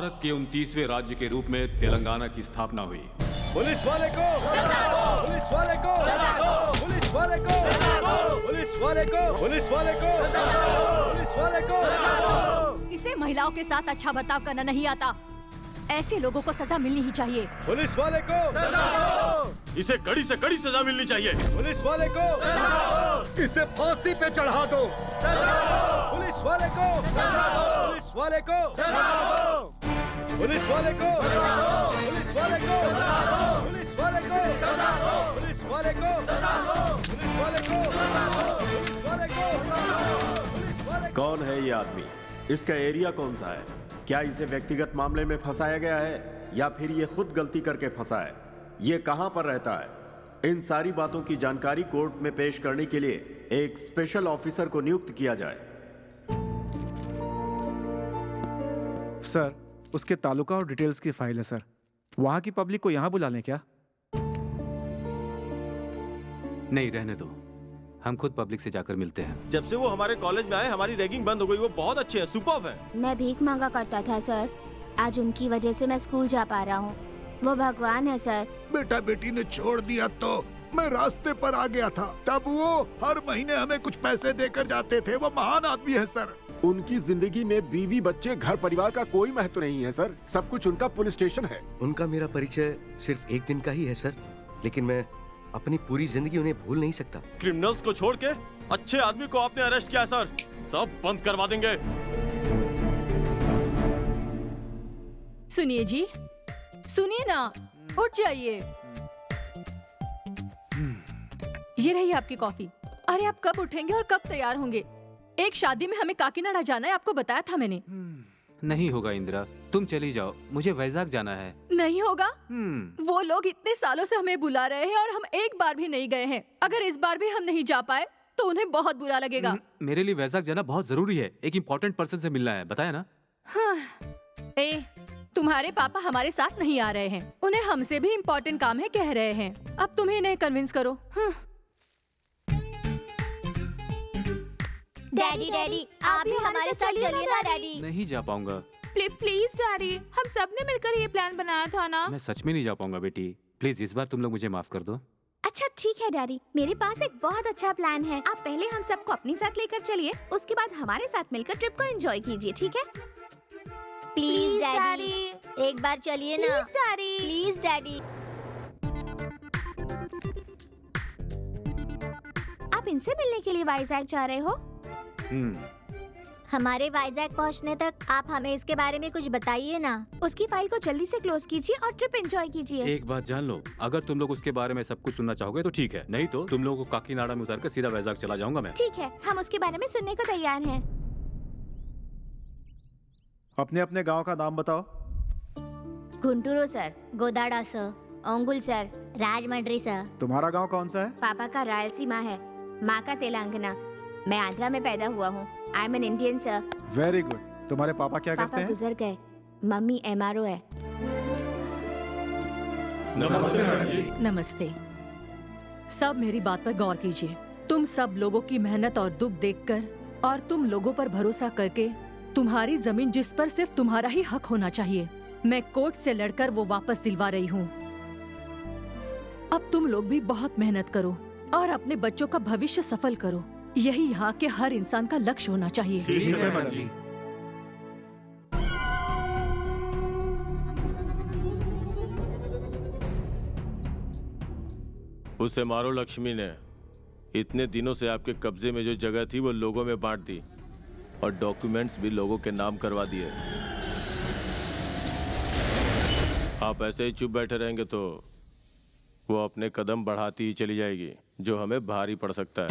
भारत के 29वें राज्य के रूप में तेलंगाना की स्थापना हुई। पुलिस वाले को सजा दो! पुलिस वाले को सजा दो! पुलिस वाले को सजा दो! पुलिस वाले को पुलिस वाले को सजा दो! पुलिस वाले को सजा दो! इसे महिलाओं के साथ अच्छा बर्ताव करना नहीं आता। ऐसे लोगों को सजा मिलनी ही चाहिए। पुलिस वाले को सजा दो! इसे कड़ी से कड़ी सजा मिलनी चाहिए। पुलिस वाले को सजा दो! इसे फांसी पे चढ़ा दो। सजा दो! पुलिस वाले को सजा दो! पुलिस वाले को सजा दो! पुलिस वाले को सजा दो! पुलिस वाले को सजा दो! पुलिस वाले को सजा दो! पुलिस वाले को सजा दो! पुलिस वाले को सजा दो! पुलिस वाले को सजा दो! पुलिस वाले को। कौन है ये आदमी? इसका एरिया कौन सा है? क्या इसे व्यक्तिगत मामले में फंसाया गया है या फिर ये खुद गलती करके फंसा है? ये कहां पर रहता है? इन सारी बातों की जानकारी कोर्ट में पेश करने के लिए एक स्पेशल ऑफिसर को नियुक्त किया जाए। सर, उसके तालुका और डिटेल्स की फाइल है सर। वहां की पब्लिक को यहां बुला लें क्या? नहीं, रहने दो, हम खुद पब्लिक से जाकर मिलते हैं। जब से वो हमारे कॉलेज में आए हमारी रैगिंग बंद हो गई। वो बहुत अच्छे हैं, सुपर्ब हैं। मैं भीख मांगा करता था सर, आज उनकी वजह से मैं स्कूल जा पा रहा हूँ। वो भगवान है सर। बेटा बेटी ने छोड़ दिया तो मैं रास्ते पर आ गया था, तब वो हर महीने हमें कुछ पैसे देकर जाते थे। वो महान आदमी है सर। उनकी जिंदगी में बीवी, बच्चे, घर परिवार का कोई महत्व नहीं है सर। सब कुछ उनका पुलिस स्टेशन है। उनका मेरा परिचय सिर्फ एक दिन का ही है सर, लेकिन मैं अपनी पूरी जिंदगी उन्हें भूल नहीं सकता। क्रिमिनल्स को छोड़ के अच्छे आदमी को आपने अरेस्ट किया सर। सब बंद करवा देंगे। सुनिए जी, सुनिए ना, उठ जाइए। ये रही आपकी कॉफी। अरे आप कब उठेंगे और कब तैयार होंगे? एक शादी में हमें काकीनाडा जाना है, आपको बताया था मैंने। नहीं होगा इंदिरा, तुम चली जाओ, मुझे वैजाग जाना है। नहीं होगा? वो लोग इतने सालों से हमें बुला रहे हैं और हम एक बार भी नहीं गए हैं। अगर इस बार भी हम नहीं जा पाए तो उन्हें बहुत बुरा लगेगा। मेरे लिए वैजाग जाना बहुत जरूरी है, एक इम्पोर्टेंट पर्सन से मिलना है, बताया ना? हाँ। तुम्हारे पापा हमारे साथ नहीं आ रहे हैं, उन्हें हमसे भी इम्पोर्टेंट काम है कह रहे हैं। अब तुम इन्हें कन्विंस करो। हाँ। डैडी डैडी, आप भी हमारे साथ चलिए ना डैडी। नहीं जा पाऊंगा। प्लीज डैडी, हम सब ने मिलकर ये प्लान बनाया था ना। मैं सच में नहीं जा पाऊंगा बेटी, प्लीज इस बार तुम लोग मुझे माफ कर दो। अच्छा ठीक है डैडी, मेरे पास एक बहुत अच्छा प्लान है। आप पहले हम सबको अपने साथ लेकर चलिए, उसके बाद हमारे साथ मिलकर ट्रिप को एंजॉय कीजिए, ठीक है? प्लीज डैडी, एक बार चलिए ना। Please daddy, please daddy. आप इनसे मिलने के लिए वाइजैक जा रहे हो? हमारे वाइजैक पहुंचने तक आप हमें इसके बारे में कुछ बताइए ना। उसकी फाइल को जल्दी से क्लोज कीजिए और ट्रिप एंजॉय कीजिए। एक बात जान लो, अगर तुम लोग उसके बारे में सब कुछ सुनना चाहोगे तो ठीक है, नहीं तो तुम लोगों को काकीनाडा में उतारकर सीधा वैजाग चला जाऊंगा मैं। ठीक है, हम उसके बारे में सुनने को तैयार हैं। अपने अपने गांव का नाम बताओ। गुंटूरू सर, गोदाड़ा sir, Ongole sir, Rajahmundry sir. तुम्हारा गांव कौन सा है? पापा का रायलसीमा है, माँ का तेलंगाना। मैं आंध्रा में पैदा हुआ हूँ। I am an Indian sir. Very good. तुम्हारे पापा क्या करते हैं? पापा गुजर गए, मम्मी MRO है। नमस्ते मैडम जी। नमस्ते। सब मेरी बात पर गौर कीजिए। तुम सब लोगों की मेहनत और दुख देखकर और तुम लोगों पर भरोसा करके तुम्हारी जमीन जिस पर सिर्फ तुम्हारा ही हक होना चाहिए, मैं कोर्ट से लड़कर वो वापस दिलवा रही हूँ। अब तुम लोग भी बहुत मेहनत करो और अपने बच्चों का भविष्य सफल करो। यही यहाँ के हर इंसान का लक्ष्य होना चाहिए। ठीक है मैडम जी। उसे मारो लक्ष्मी ने। इतने दिनों से आपके कब्जे में जो जगह थी वो लोगों में बांट दी और डॉक्यूमेंट्स भी लोगों के नाम करवा दिए। आप ऐसे ही चुप बैठे रहेंगे तो वो अपने कदम बढ़ाती ही चली जाएगी, जो हमें भारी पड़ सकता है।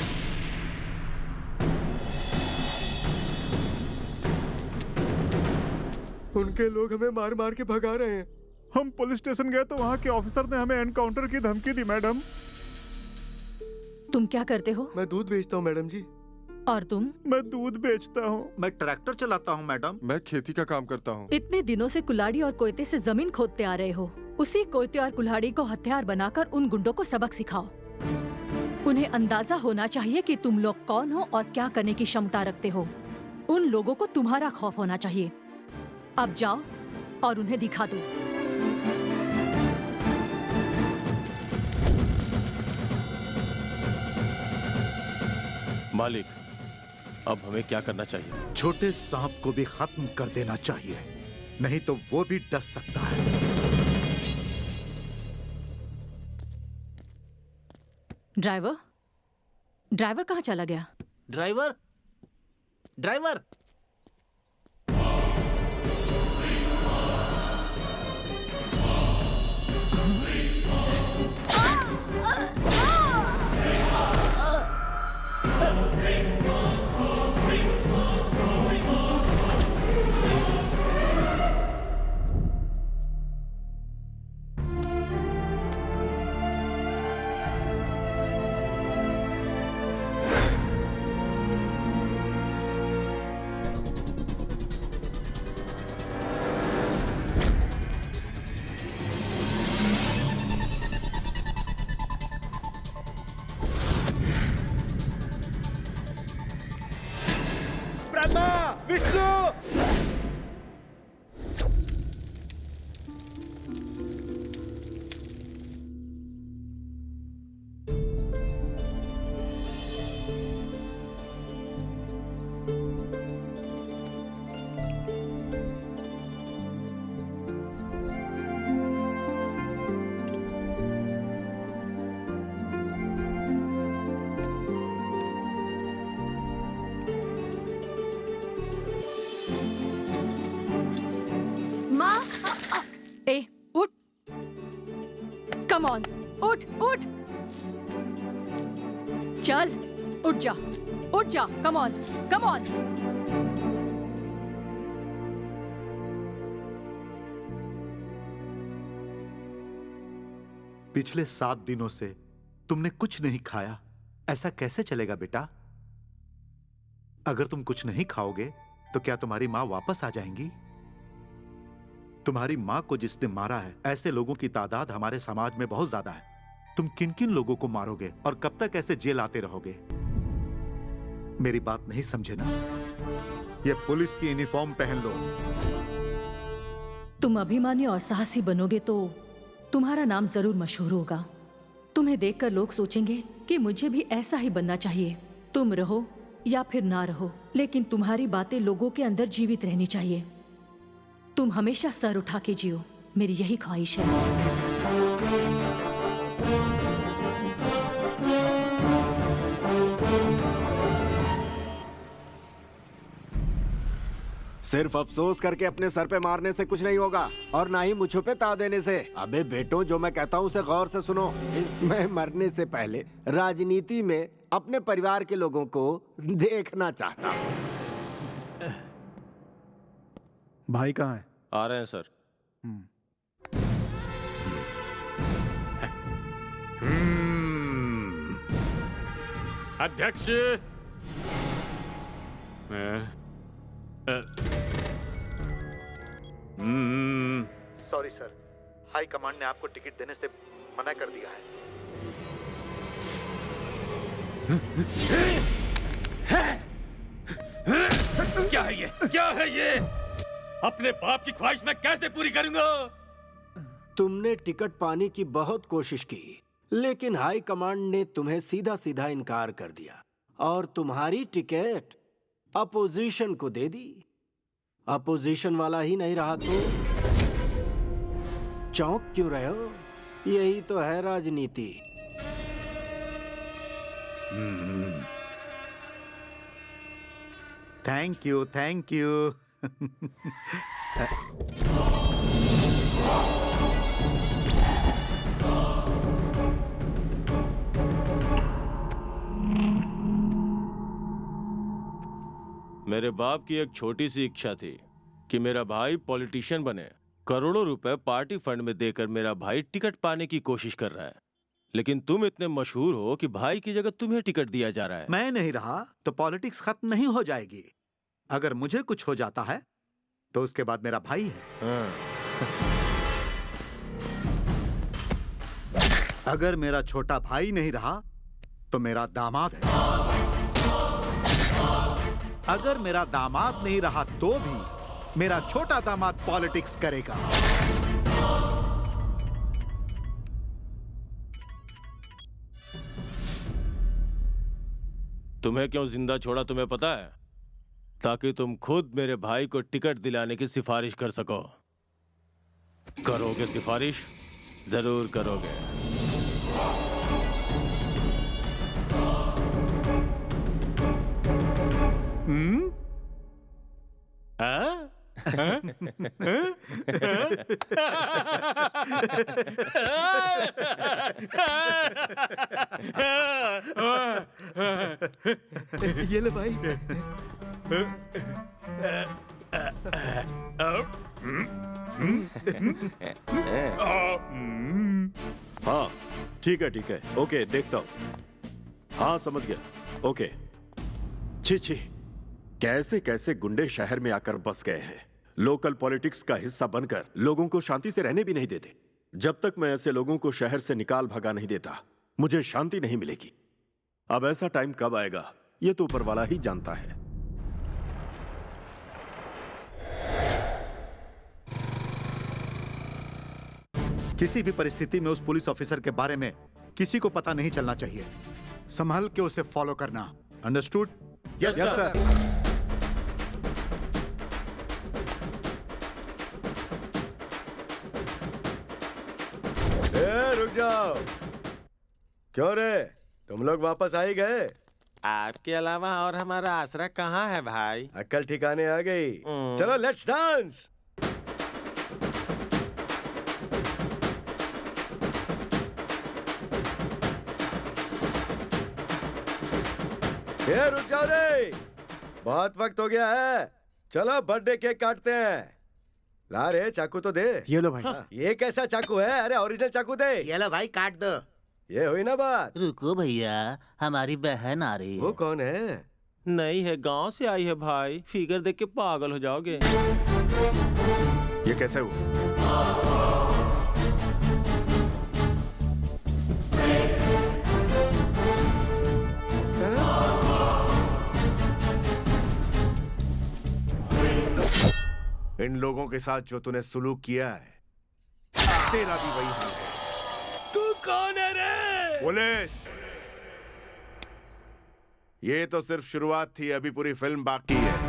उनके लोग हमें मार मार के भगा रहे हैं। हम पुलिस स्टेशन गए तो वहाँ के ऑफिसर ने हमें एनकाउंटर की धमकी दी। मैडम, तुम क्या करते हो? मैं दूध बेचता हूँ मैडम जी। और तुम? मैं दूध बेचता हूँ। मैं ट्रैक्टर चलाता हूँ मैडम। मैं खेती का काम करता हूँ। इतने दिनों से कुल्हाड़ी और कोयते से जमीन खोदते आ रहे हो। उसी कोयते और कुल्हाड़ी को हथियार बनाकर उन गुंडों को सबक सिखाओ। उन्हें अंदाजा होना चाहिए कि तुम लोग कौन हो और क्या करने की क्षमता रखते हो। उन लोगों को तुम्हारा खौफ होना चाहिए। अब जाओ और उन्हें दिखा दो। मालिक, अब हमें क्या करना चाहिए? छोटे सांप को भी खत्म कर देना चाहिए, नहीं तो वो भी डस सकता है। ड्राइवर, ड्राइवर कहाँ चला गया? Driver, driver, Brahma, Vishnu. ए, उठ। कम ऑन, उठ उठ। चल, उठ जा, उठ जा। Come on, come on. पिछले 7 दिनों से तुमने कुछ नहीं खाया, ऐसा कैसे चलेगा बेटा? अगर तुम कुछ नहीं खाओगे तो क्या तुम्हारी मां वापस आ जाएंगी? तुम्हारी मां को जिसने मारा है, ऐसे लोगों की तादाद हमारे समाज में बहुत ज्यादा है। तुम किन किन लोगों को मारोगे और कब तक ऐसे जेल आते रहोगे? मेरी बात नहीं समझे ना? ये पुलिस की यूनिफॉर्म पहन लो। तुम अभिमानी और साहसी बनोगे तो तुम्हारा नाम जरूर मशहूर होगा। तुम्हें देखकर लोग सोचेंगे कि मुझे भी ऐसा ही बनना चाहिए। तुम रहो या फिर ना रहो, लेकिन तुम्हारी बातें लोगों के अंदर जीवित रहनी चाहिए। तुम हमेशा सर उठा के जियो, मेरी यही ख्वाहिश है। सिर्फ अफसोस करके अपने सर पे मारने से कुछ नहीं होगा, और ना ही मुझों पे ताव देने से। अबे बेटो, जो मैं कहता हूँ उसे गौर से सुनो। मैं मरने से पहले राजनीति में अपने परिवार के लोगों को देखना चाहता हूँ। भाई कहाँ है? आ रहे हैं सर। अध्यक्ष, सॉरी सर, हाई कमांड ने आपको टिकट देने से मना कर दिया है। क्या है ये? क्या है ये? अपने बाप की ख्वाहिश मैं कैसे पूरी करूंगा? तुमने टिकट पाने की बहुत कोशिश की, लेकिन हाई कमांड ने तुम्हें सीधा सीधा इनकार कर दिया और तुम्हारी टिकट अपोजिशन को दे दी। अपोजिशन वाला ही नहीं रहा तो चौंक क्यों रहे हो? यही तो है राजनीति। Thank you, thank you. मेरे बाप की एक छोटी सी इच्छा थी कि मेरा भाई पॉलिटिशियन बने। करोड़ों रुपए पार्टी फंड में देकर मेरा भाई टिकट पाने की कोशिश कर रहा है, लेकिन तुम इतने मशहूर हो कि भाई की जगह तुम्हें टिकट दिया जा रहा है। मैं नहीं रहा तो पॉलिटिक्स खत्म नहीं हो जाएगी। अगर मुझे कुछ हो जाता है तो उसके बाद मेरा भाई है। अगर मेरा छोटा भाई नहीं रहा तो मेरा दामाद है। अगर मेरा दामाद नहीं रहा तो भी मेरा छोटा दामाद पॉलिटिक्स करेगा। तुम्हें क्यों जिंदा छोड़ा तुम्हें पता है? ताकि तुम खुद मेरे भाई को टिकट दिलाने की सिफारिश कर सको। करोगे सिफारिश? जरूर करोगे। ये ले भाई। हाँ ठीक है ओके देखता हूँ। हाँ समझ गया ओके। छी छी, कैसे कैसे गुंडे शहर में आकर बस गए हैं। लोकल पॉलिटिक्स का हिस्सा बनकर लोगों को शांति से रहने भी नहीं देते। जब तक मैं ऐसे लोगों को शहर से निकाल भगा नहीं देता मुझे शांति नहीं मिलेगी। अब ऐसा टाइम कब आएगा ये तो ऊपर वाला ही जानता है। किसी भी परिस्थिति में उस पुलिस ऑफिसर के बारे में किसी को पता नहीं चलना चाहिए। संभल के उसे फॉलो करना। अंडरस्टूड? Yes sir. रुक जाओ। क्यों रे, तुम लोग वापस आ ही गए? आपके अलावा और हमारा आसरा कहाँ है भाई? अक्ल ठिकाने आ गई। चलो लेट्स डांस। रुक जाओ रे, बहुत वक्त हो गया है। चलो बर्थडे केक काटते हैं। ला रे चाकू तो दे। ये लो भाई। ये कैसा चाकू है? अरे ओरिजिनल चाकू दे। ये लो भाई काट दो। ये हुई ना बात। रुको भैया, हमारी बहन आ रही है। वो कौन है? नहीं है, गांव से आई है भाई। फिगर देख के पागल हो जाओगे। ये कैसे हुआ? इन लोगों के साथ जो तूने सुलूक किया है तेरा भी वही हाल है। तू कौन है रे? पुलिस। ये तो सिर्फ शुरुआत थी, अभी पूरी फिल्म बाकी है।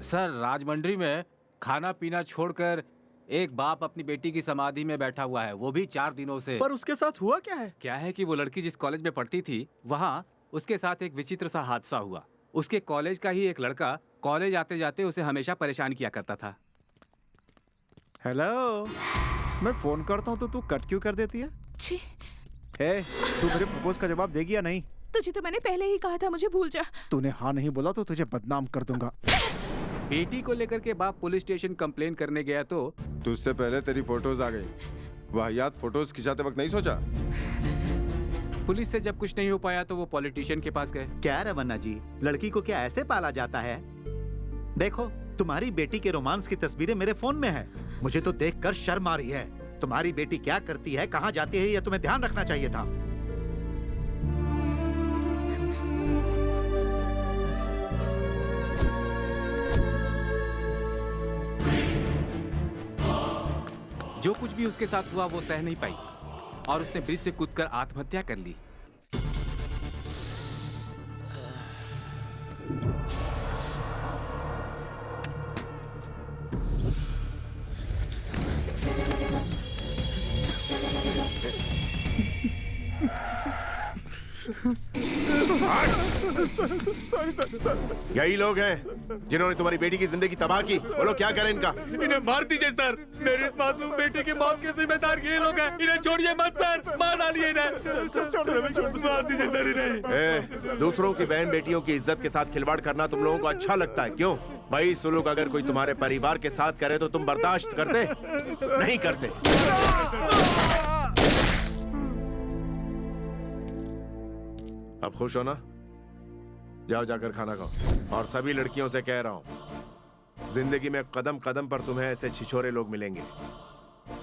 सर, राजमंड्री में खाना पीना छोड़कर एक बाप अपनी बेटी की समाधि में बैठा हुआ है, वो भी 4 दिनों से। पर उसके साथ हुआ क्या है? क्या है कि वो लड़की जिस कॉलेज में पढ़ती थी वहाँ उसके साथ एक विचित्र सा हादसा हुआ। उसके कॉलेज का ही एक लड़का कॉलेज आते जाते उसे हमेशा परेशान किया करता था। हेलो, मैं फोन करता हूँ तो तू कट क्यों कर देती है? छी, तू मेरे प्रपोज का जवाब देगी या नहीं? तुझे तो मैंने पहले ही कहा था मुझे भूल जा। तूने हाँ नहीं बोला तो तुझे बदनाम कर दूंगा। बेटी को लेकर के बाप पुलिस स्टेशन कंप्लेन करने गया तो तुझसे पहले तेरी फोटोज आ गई। वाहियात फोटोज खिंचाते वक्त नहीं सोचा? पुलिस से जब कुछ नहीं हो पाया तो वो पॉलिटिशियन के पास गए। क्या रवन्ना जी, लड़की को क्या ऐसे पाला जाता है? देखो, तुम्हारी बेटी के रोमांस की तस्वीरें मेरे फोन में है। मुझे तो देखकर शर्म आ रही है। तुम्हारी बेटी क्या करती है, कहाँ जाती है, यह तुम्हें ध्यान रखना चाहिए था। जो कुछ भी उसके साथ हुआ वो सह नहीं पाई और उसने ब्रिज से कूदकर आत्महत्या कर ली। यही लोग हैं जिन्होंने तुम्हारी बेटी की जिंदगी तबाह की। बोलो क्या करें इनका? इन्हें मार दीजिए सर। मेरी इस मासूम बेटी की मौत के जिम्मेदार ये लोग हैं। इन्हें छोड़िए मत सर, मार डालिए इन्हें। मार दीजिए सर इन्हें। दूसरों की बहन बेटियों की इज्जत के साथ खिलवाड़ करना तुम लोगों को अच्छा लगता है, क्यों? भाई सुलूक अगर कोई तुम्हारे परिवार के साथ करे तो तुम बर्दाश्त करते? नहीं करते। अब खुश हो ना? जाओ जाकर खाना खाओ। और सभी लड़कियों से कह रहा हूं, जिंदगी में कदम कदम पर तुम्हें ऐसे छिछोरे लोग मिलेंगे।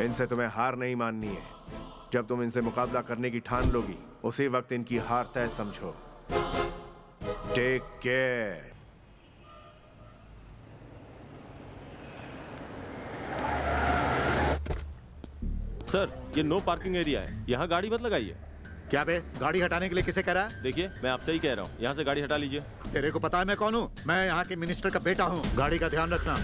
इनसे तुम्हें हार नहीं माननी है। जब तुम इनसे मुकाबला करने की ठान लोगी, उसी वक्त इनकी हार तय समझो। Take care. सर, ये नो पार्किंग एरिया है, यहाँ गाड़ी मत लगाइए। क्या बे, गाड़ी हटाने के लिए किसे करा? देखिए, मैं आपसे ही कह रहा हूँ, यहाँ से गाड़ी हटा लीजिए। तेरे को पता है मैं कौन हूँ? मैं यहाँ के मिनिस्टर का बेटा हूँ। गाड़ी का ध्यान रखना।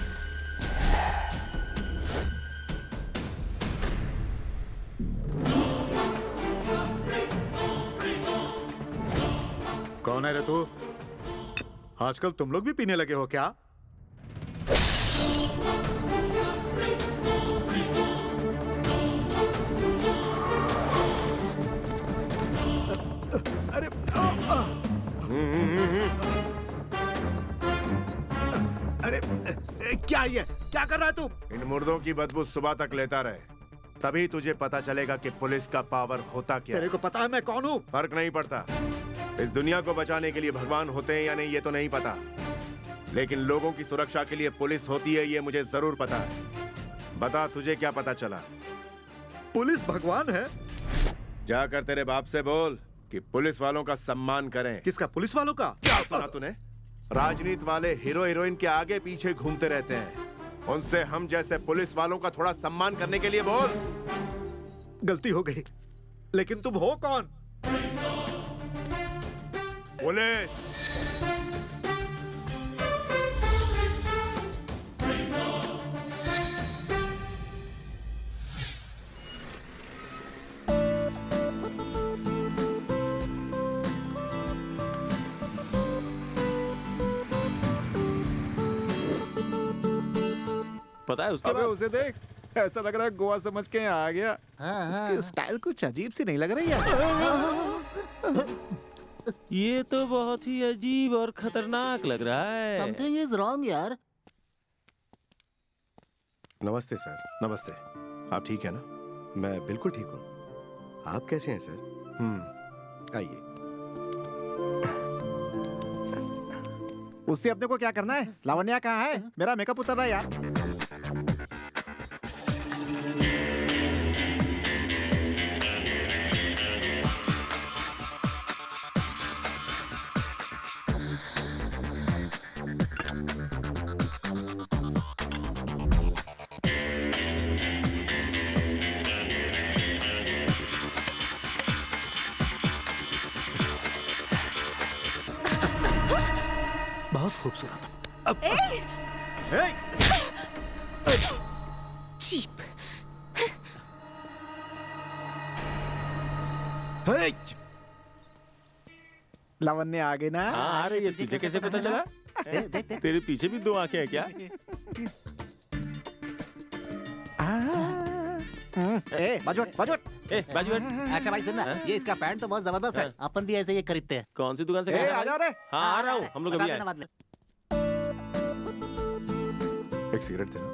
कौन है रे तू? आजकल तुम लोग भी पीने लगे हो क्या? अरे क्या ये? क्या कर रहा है तू? इन मुर्दों की बदबू सुबह तक लेता रहे, तभी तुझे पता चलेगा कि पुलिस का पावर होता क्या। तेरे को पता है मैं कौन हूँ? फर्क नहीं पड़ता। इस दुनिया को बचाने के लिए भगवान होते हैं या नहीं ये तो नहीं पता, लेकिन लोगों की सुरक्षा के लिए पुलिस होती है ये मुझे जरूर पता है। बता, तुझे क्या पता चला? पुलिस भगवान है? जाकर तेरे बाप से बोल कि पुलिस वालों का सम्मान करें। किसका? पुलिस वालों का? क्या सुना तूने? राजनीति वाले हीरो हीरोइन के आगे पीछे घूमते रहते हैं। उनसे हम जैसे पुलिस वालों का थोड़ा सम्मान करने के लिए बोल। गलती हो गई, लेकिन तुम हो कौन? पुलिस। पता है उसके अबे बाद उसे देख, ऐसा लग रहा है गोवा समझ के यहाँ आ गया। उसकी स्टाइल कुछ अजीब सी नहीं लग रही है? ये तो बहुत ही अजीब और खतरनाक लग रहा है। समथिंग इज रॉन्ग यार। नमस्ते सर। नमस्ते। आप ठीक है ना? मैं बिल्कुल ठीक हूँ। आप कैसे हैं सर? आइए। उससे अपने को क्या करना है? लावण्या कहाँ है? मेरा मेकअप उतर रहा है यार। बहुत खूबसूरत। अब चीप। लावण्या आ गई ना? हाँ, आ रही है। तुझे कैसे पता चला? तेरे पीछे भी दो आंखें हैं क्या? बाजू हट, बाजू हट। बाजू हट। अच्छा भाई सुनना, ये इसका पैंट तो बहुत जबरदस्त है। अपन भी ऐसे ये खरीदते हैं। कौन सी दुकान से? आ जाओ रे। हाँ, आ रहा हूँ। हम लोग अभी आए। एक सिगरेट देना।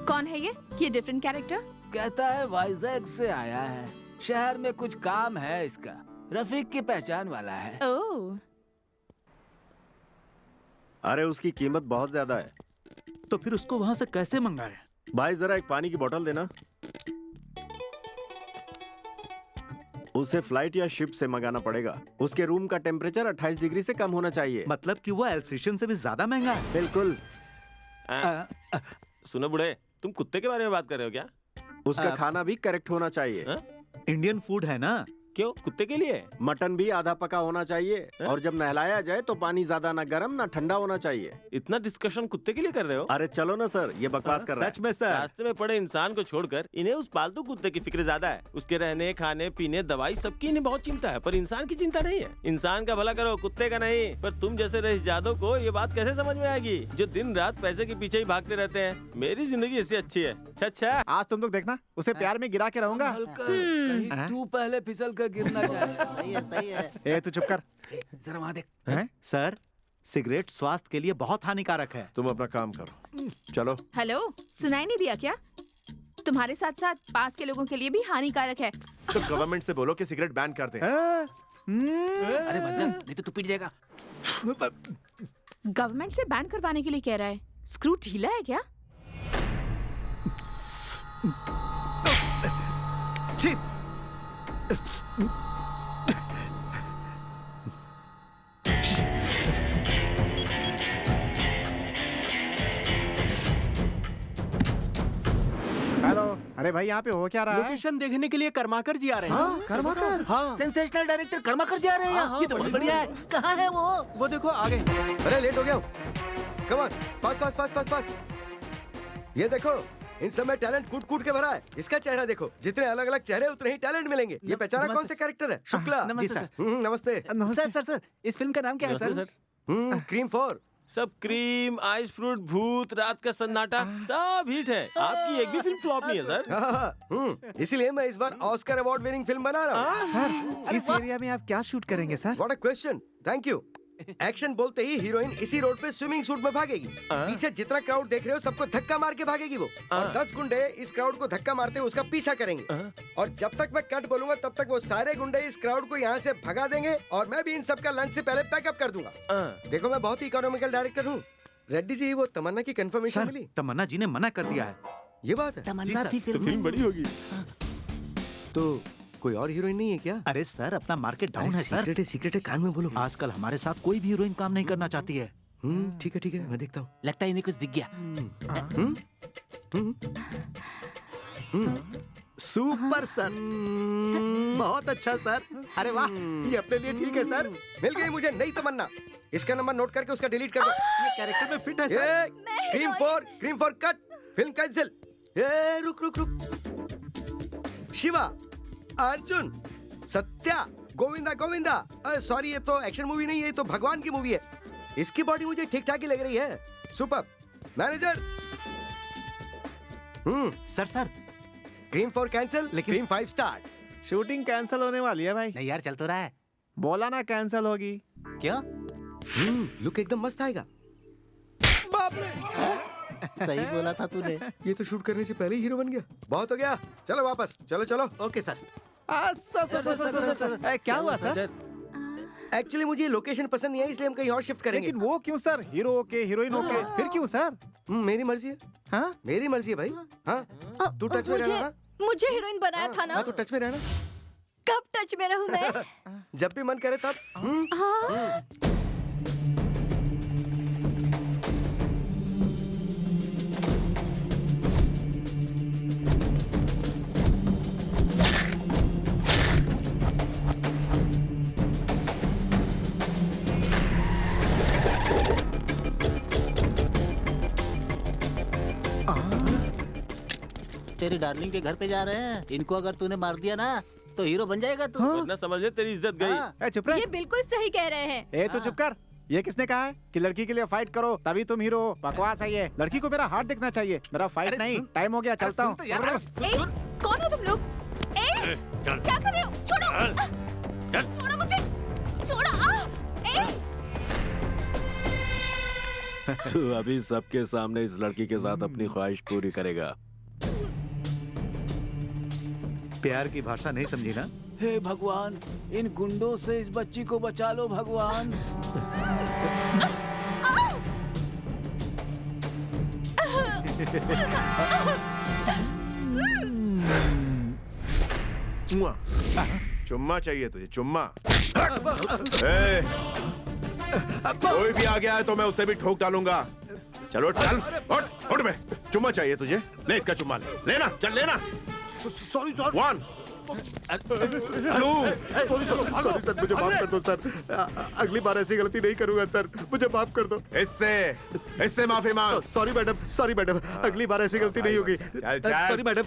कौन है ये डिफरेंट कैरेक्टर? कहता है वाइजैक से आया है, शहर में कुछ काम है इसका, रफीक की पहचान वाला है। ओह, अरे उसकी कीमत बहुत ज्यादा है। तो फिर उसको वहां से कैसे मंगाए? भाई जरा एक पानी की बोतल देना। उसे फ्लाइट या शिप से मंगाना पड़ेगा। उसके रूम का टेम्परेचर 28 डिग्री से कम होना चाहिए। मतलब कि वो एल्सेशियन से भी ज्यादा महंगा है? बिल्कुल। सुनो बुढ़े, तुम कुत्ते के बारे में बात कर रहे हो क्या? उसका खाना भी करेक्ट होना चाहिए। इंडियन फूड है ना? क्यों? कुत्ते के लिए? मटन भी आधा पका होना चाहिए और जब नहलाया जाए तो पानी ज्यादा ना गर्म ना ठंडा होना चाहिए। इतना डिस्कशन कुत्ते के लिए कर रहे हो? अरे चलो ना सर, ये बकवास कर रहा है। सच में सर? रास्ते में पड़े इंसान को छोड़कर इन्हें उस पालतू कुत्ते की फिक्र ज्यादा है। उसके रहने, खाने, पीने, दवाई सबकी इन्हें बहुत चिंता है, पर इंसान की चिंता नहीं है। इंसान का भला करो, कुत्ते का नहीं। पर तुम जैसे रईस जादव को ये बात कैसे समझ में आएगी, जो दिन रात पैसे के पीछे ही भागते रहते हैं? मेरी जिंदगी इससे अच्छी है। अच्छा, आज तुम लोग देखना, उसे प्यार में गिरा के रहूंगा। कहीं तू पहले फिसल कर गिरना चाहे। सही है, सही है। ए तू चुप कर। जरा वहाँ देख। सर, सिगरेट स्वास्थ्य के लिए बहुत हानिकारक है। तुम अपना काम करो, चलो। हेलो, सुनाई नहीं दिया क्या? तुम्हारे साथ साथ पास के लोगों के लिए भी हानिकारक है। तो गवर्नमेंट से बोलो कि सिगरेट बैन कर दे। अरे मत जा, नहीं तो तू पीट जाएगा। गवर्नमेंट से बैन करवाने के लिए कह रहा है? स्क्रू ढीला है क्या? छी! हेलो, अरे भाई यहाँ पे हो क्या रहा है? लोकेशन देखने के लिए कर्माकर जी आ रहे हैं। हाँ, कर्माकर? हाँ, सेंसेशनल डायरेक्टर कर्माकर जी आ रहे हैं यहाँ। ये तो बहुत बढ़िया है। कहाँ है वो? वो देखो आगे। अरे लेट हो गया हूँ। Come on, fast fast fast fast fast. ये देखो, इन सब में टैलेंट कूट कूट के भरा है। इसका चेहरा देखो, जितने अलग अलग चेहरे उतने ही टैलेंट मिलेंगे। ये पहचाना कौन से कैरेक्टर है? शुक्ला। जी सर। नमस्ते। सर, इस फिल्म का नाम क्या है सर? क्रीम 4। सब क्रीम, आइस फ्रूट, भूत, रात का सन्नाटा, सब हिट है। आपकी एक भी फिल्म फ्लॉप नहीं है सर। इसीलिए मैं इस बार ऑस्कर अवार्ड विनिंग फिल्म बना रहा हूँ। सर, इस एरिया में आप क्या शूट करेंगे sir? What a question, thank you. Action बोलते ही हीरोइन इसी रोड पे स्विमिंग सूट में भागेगी। पीछे जितना क्राउड देख रहे हो सबको धक्का मार के भागेगी वो। और 10 गुंडे इस क्राउड को धक्का मारते हुए उसका पीछा करेंगे। और जब तक मैं कट बोलूंगा तब तक वो सारे गुंडे इस क्राउड को यहाँ से भगा देंगे और मैं भी इन सबका लंच से पहले पैकअप कर दूंगा। देखो मैं बहुत ही इकोनॉमिकल डायरेक्टर हूँ। रेड्डी जी, वो तमन्ना की कंफर्मेशन मिली? तमन्ना जी ने मना कर दिया है। ये बात है? तमन्ना थी फिल्म बड़ी होगी। तो कोई और हीरोइन नहीं है क्या? अरे सर, अपना मार्केट डाउन है सर। सीक्रेट है, कान में बोलो। आजकल हमारे साथ कोई भी हीरोइन काम नहीं करना चाहती है। ठीक है, मैं देखता हूँ। लगता है इन्हें कुछ दिख गया। सुपर सर, बहुत अच्छा सर। अरे वाह, ये अपने लिए ठीक है सर। मिल गई मुझे नई तमन्ना। इसका नंबर नोट करके उसका डिलीट कर दो। ये कैरेक्टर में फिट है सर। क्रीम 4 कट, फिल्म कैंसिल। ए रुक। शिवा, अर्जुन, सत्या, गोविंदा। सॉरी, ये तो एक्शन मूवी नहीं है, ये तो भगवान की मूवी है। इसकी बॉडी मुझे ठीक ठाक ही लग रही है। सुपर। मैनेजर। सर क्रीम 4 कैंसिल, लेकिन क्रीम 5 स्टार्ट। शूटिंग कैंसिल होने वाली है भाई। नहीं यार, चल तो रहा है। बोला ना कैंसिल होगी। क्यों? लुक एकदम मस्त आएगा। बाप रे, सही बोला था तूने। ये तो शूट करने से पहले ही हीरो बन गया। बहुत हो गया, चलो वापस। चलो। Okay sir. सर, क्या हुआ सर? एक्चुअली मुझे लोकेशन पसंद नहीं है, इसलिए हम कहीं और शिफ्ट करेंगे। लेकिन वो क्यों sir? Hero okay, heroine okay, फिर क्यों सर? मेरी मर्जी है। हाँ, मेरी मर्जी है भाई। हाँ, तू टच में रहना। मुझे हीरोइन बनाया था ना। हाँ, तो टच में रहना। कब टच में रहूं मैं? जब भी मन करे तब। तेरी डार्लिंग के घर पे जा रहे हैं। इनको अगर तूने मार दिया ना तो हीरो बन जाएगा तू। वरना समझ ले तेरी इज्जत गई। चुप रह। ये बिल्कुल सही कह रहे हैं। ए तो चुप कर। ये किसने कहा है कि लड़की के लिए फाइट करो तभी तुम हीरो हो? बकवास है ये। लड़की को मेरा हार्ट देखना चाहिए, मेरा फाइट नहीं। टाइम हो गया, चलता हूँ। कौन हो तुम लोग? क्या कर रहे हो? छोड़ो मुझे, छोड़ो। तू अभी सबके सामने इस लड़की के साथ अपनी ख्वाहिश पूरी करेगा। प्यार की भाषा नहीं समझी ना? हे भगवान, इन गुंडों से इस बच्ची को बचा लो भगवान। चुम्मा चाहिए तुझे? चुम्मा? कोई भी आ गया है तो मैं उससे भी ठोक डालूंगा। चलो चल, उठ बे। चुम्मा चाहिए तुझे? ले इसका चुम्मा, लेना, चल लेना। Sorry sir. 1 2 सॉरी सर, मुझे माफ कर दो सर। अगली बार ऐसी गलती नहीं करूंगा सर, मुझे माफ कर दो। इससे माफी मांग। सॉरी मैडम, अगली बार ऐसी गलती नहीं होगी। Sorry madam.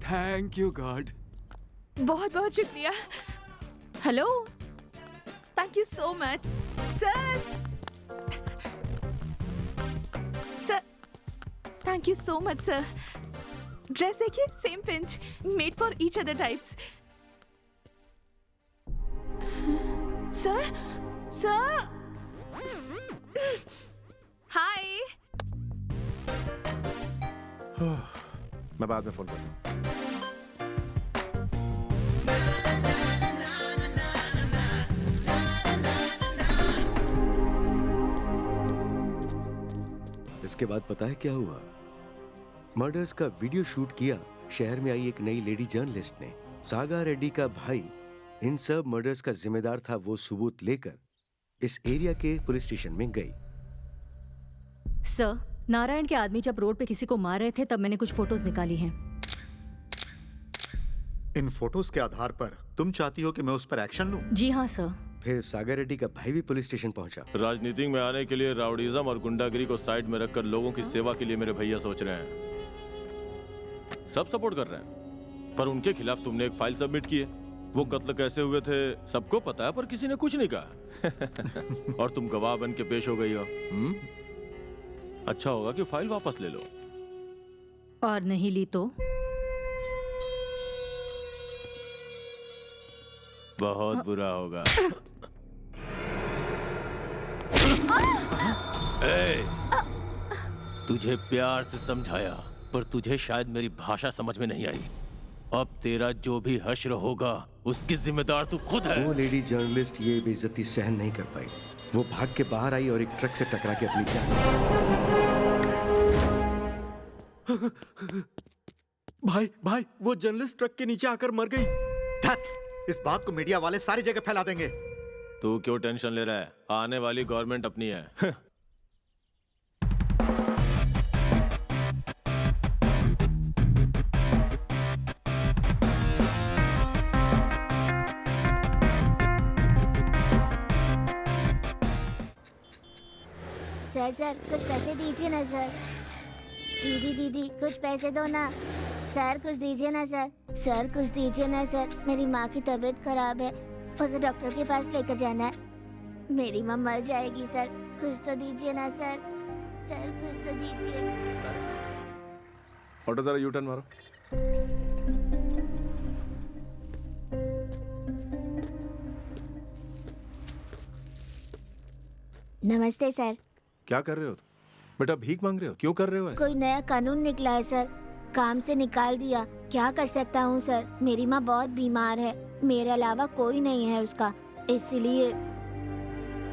Thank you God. बहुत बहुत शुक्रिया। Hello, thank you so much sir. Thank you so much sir. Dress देखिए, same pinch, made for each other types. Sir hi. मैं बाद में फोन करता हूँ। उसके बाद पता है क्या हुआ? मर्डर्स का वीडियो शूट किया शहर में आई एक नई लेडी जर्नलिस्ट ने। सागा रेड्डी का भाई इन सब मर्डर्स का जिम्मेदार था। वो सबूत लेकर इस एरिया के पुलिस स्टेशन में गई। सर, नारायण के आदमी जब रोड पे किसी को मार रहे थे तब मैंने कुछ फोटोज निकाली हैं। इन फोटोज के आधार पर तुम चाहती हो कि मैं उस पर एक्शन लूं? जी हाँ सर। फिर सागर रेड्डी का भाई भी पुलिस स्टेशन पहुंचा। राजनीति में आने के लिए राउडीजम और गुंडागिरी को साइड में रखकर लोगों की सेवा के लिए मेरे भैया सोच रहे हैं। सब सपोर्ट कर रहे हैं, पर उनके खिलाफ तुमने एक फाइल सबमिट की है। वो कत्ल कैसे हुए थे सबको पता है, पर किसी ने कुछ नहीं कहा। और तुम गवाह बन के पेश हो गई हो। अच्छा होगा कि फाइल वापस ले लो। और नहीं ली तो? बहुत बुरा होगा। तुझे प्यार से समझाया, पर तुझे शायद मेरी भाषा समझ में नहीं आई। अब तेरा जो भी हश्र होगा उसकी जिम्मेदार तू खुद है। वो लेडी जर्नलिस्ट ये बेइज्जती सहन नहीं कर पाई। वो भाग के बाहर आई और एक ट्रक से टकरा के अपनी जान। भाई वो जर्नलिस्ट ट्रक के नीचे आकर मर गई। इस बात को मीडिया वाले सारी जगह फैला देंगे। तू क्यों टेंशन ले रहा है? आने वाली गवर्नमेंट अपनी है। सर कुछ पैसे दीजिए ना सर। दीदी कुछ पैसे दो ना। सर कुछ दीजिए ना सर। सर कुछ दीजिए ना सर। मेरी माँ की तबीयत खराब है, उसे डॉक्टर के पास लेकर जाना है। मेरी माँ मर जाएगी सर, कुछ तो दीजिए ना सर। सर कुछ तो दीजिए। ऑटो जरा यू टर्न मारो। नमस्ते सर। क्या कर रहे हो तुम? बेटा भीख मांग रहे हो? क्यों कर रहे हो ऐसा? कोई नया कानून निकला है सर, काम से निकाल दिया। क्या कर सकता हूँ सर, मेरी माँ बहुत बीमार है, मेरे अलावा कोई नहीं है उसका। इसलिए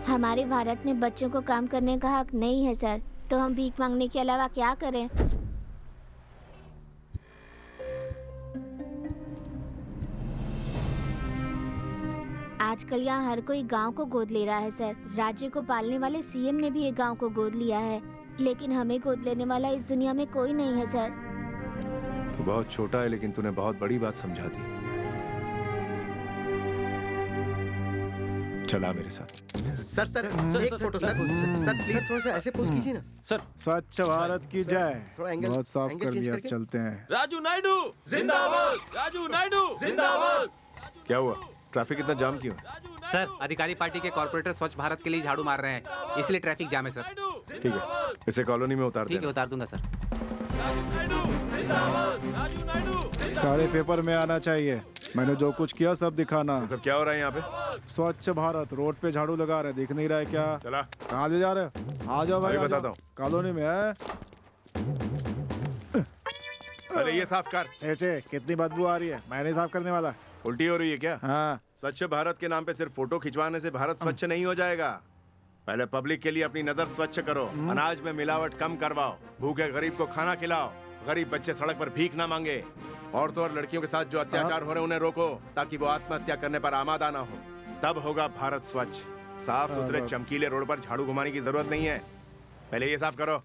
हमारे भारत में बच्चों को काम करने का हक नहीं है सर, तो हम भीख मांगने के अलावा क्या करें? आजकल यहाँ हर कोई गांव को गोद ले रहा है सर। राज्य को पालने वाले सीएम ने भी एक गांव को गोद लिया है, लेकिन हमें गोद लेने वाला इस दुनिया में कोई नहीं है सर। तू बहुत छोटा है, लेकिन तूने बहुत बड़ी बात समझा दी। चला मेरे साथ। सर एक फोटो सर प्लीज थोड़ा सा ऐसे पोज कीजिए ना सर। स्वच्छ भारत की जय। थोड़ा एंगल बहुत साफ कर दिया, अब चलते हैं। राजू नायडू जिंदाबाद। राजू नायडू जिंदाबाद। क्या हुआ? ट्रैफिक इतना जाम क्यों? सर, अधिकारी पार्टी के कॉर्पोरेटर स्वच्छ भारत के लिए झाड़ू मार रहे हैं, इसलिए ट्रैफिक जाम है सर। ठीक है, इसे कॉलोनी में उतार ठीक है, उतार दूंगा सर। सारे पेपर में आना चाहिए। मैंने जो कुछ किया सब दिखाना। सब क्या हो रहा है यहाँ पे? स्वच्छ भारत, रोड पे झाड़ू लगा रहे, दिख नहीं रहा है क्या? चला। कहाँ ले जा रहे हो? आ जाओ भाई, अभी बताता हूँ। कॉलोनी में है। अरे ये साफ कर। चे कितनी बदबू आ रही है, मैं नहीं साफ करने वाला। उल्टी हो रही है क्या? हाँ। स्वच्छ भारत के नाम पे सिर्फ फोटो खिंचवाने से भारत स्वच्छ नहीं हो जाएगा। पहले पब्लिक के लिए अपनी नजर स्वच्छ करो। अनाज में मिलावट कम करवाओ, भूखे गरीब को खाना खिलाओ, गरीब बच्चे सड़क पर भीख ना मांगे। औरतों और लड़कियों के साथ जो अत्याचार हो रहे उन्हें रोको, ताकि वो आत्महत्या करने पर आमादा ना हो। तब होगा भारत स्वच्छ। साफ सुथरे चमकीले रोड पर झाड़ू घुमाने की जरूरत नहीं है, पहले ये साफ करो।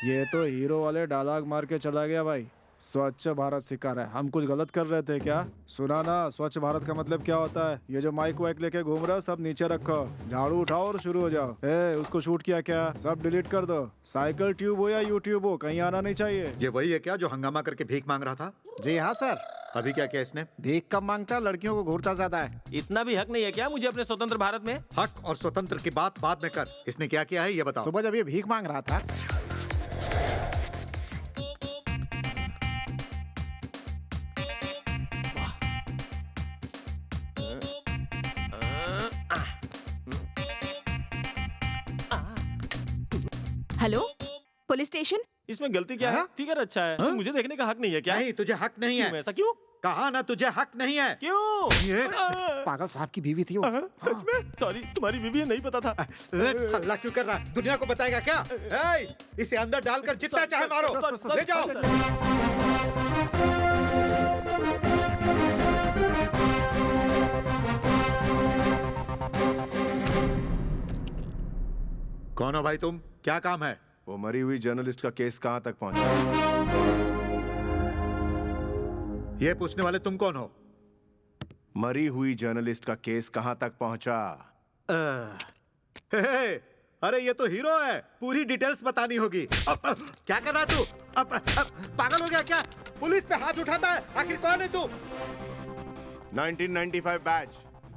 ये तो हीरो वाले डायलॉग मार के चला गया भाई। स्वच्छ भारत सिखा रहा है, हम कुछ गलत कर रहे थे क्या? सुना ना, स्वच्छ भारत का मतलब क्या होता है? ये जो माइक वाइक लेके घूम रहे हो सब नीचे रखो, झाड़ू उठाओ और शुरू हो जाओ। उसको शूट किया क्या? सब डिलीट कर दो। साइकिल ट्यूब हो या यूट्यूब हो, कहीं आना नहीं चाहिए। ये वही है क्या जो हंगामा करके भीख मांग रहा था? जी हाँ सर। अभी क्या किया इसने? भीख कम मांगता, लड़कियों को घूरता ज्यादा है। इतना भी हक नहीं है क्या मुझे अपने स्वतंत्र भारत में? हक और स्वतंत्र की बात बाद में कर, इसने क्या किया है ये बताओ। सुबह जब ये भीख मांग रहा था, हेलो, पुलिस स्टेशन। इसमें गलती क्या है? फिगर अच्छा है, मुझे देखने का हक नहीं है क्या? नहीं, तुझे हक नहीं है। ऐसा क्यों? कहा ना तुझे हक नहीं है। क्यों? ये पागल साहब की बीवी थी वो। सच में? सॉरी, तुम्हारी बीवी है, नहीं पता था। हल्ला क्यों कर रहा है? दुनिया को बताएगा क्या? इसे अंदर डालकर जितना चाहे मारो, ले जाओ। कौन हो भाई तुम? क्या काम है? वो मरी हुई जर्नलिस्ट का केस कहां तक पहुंचा? ये पूछने वाले तुम कौन हो? मरी हुई जर्नलिस्ट का केस कहां तक पहुंचा? अरे ये तो हीरो है, पूरी डिटेल्स बतानी होगी। क्या कर रहा तू? पागल हो गया क्या? पुलिस पे हाथ उठाता है, आखिर कौन है तू? 1995 batch,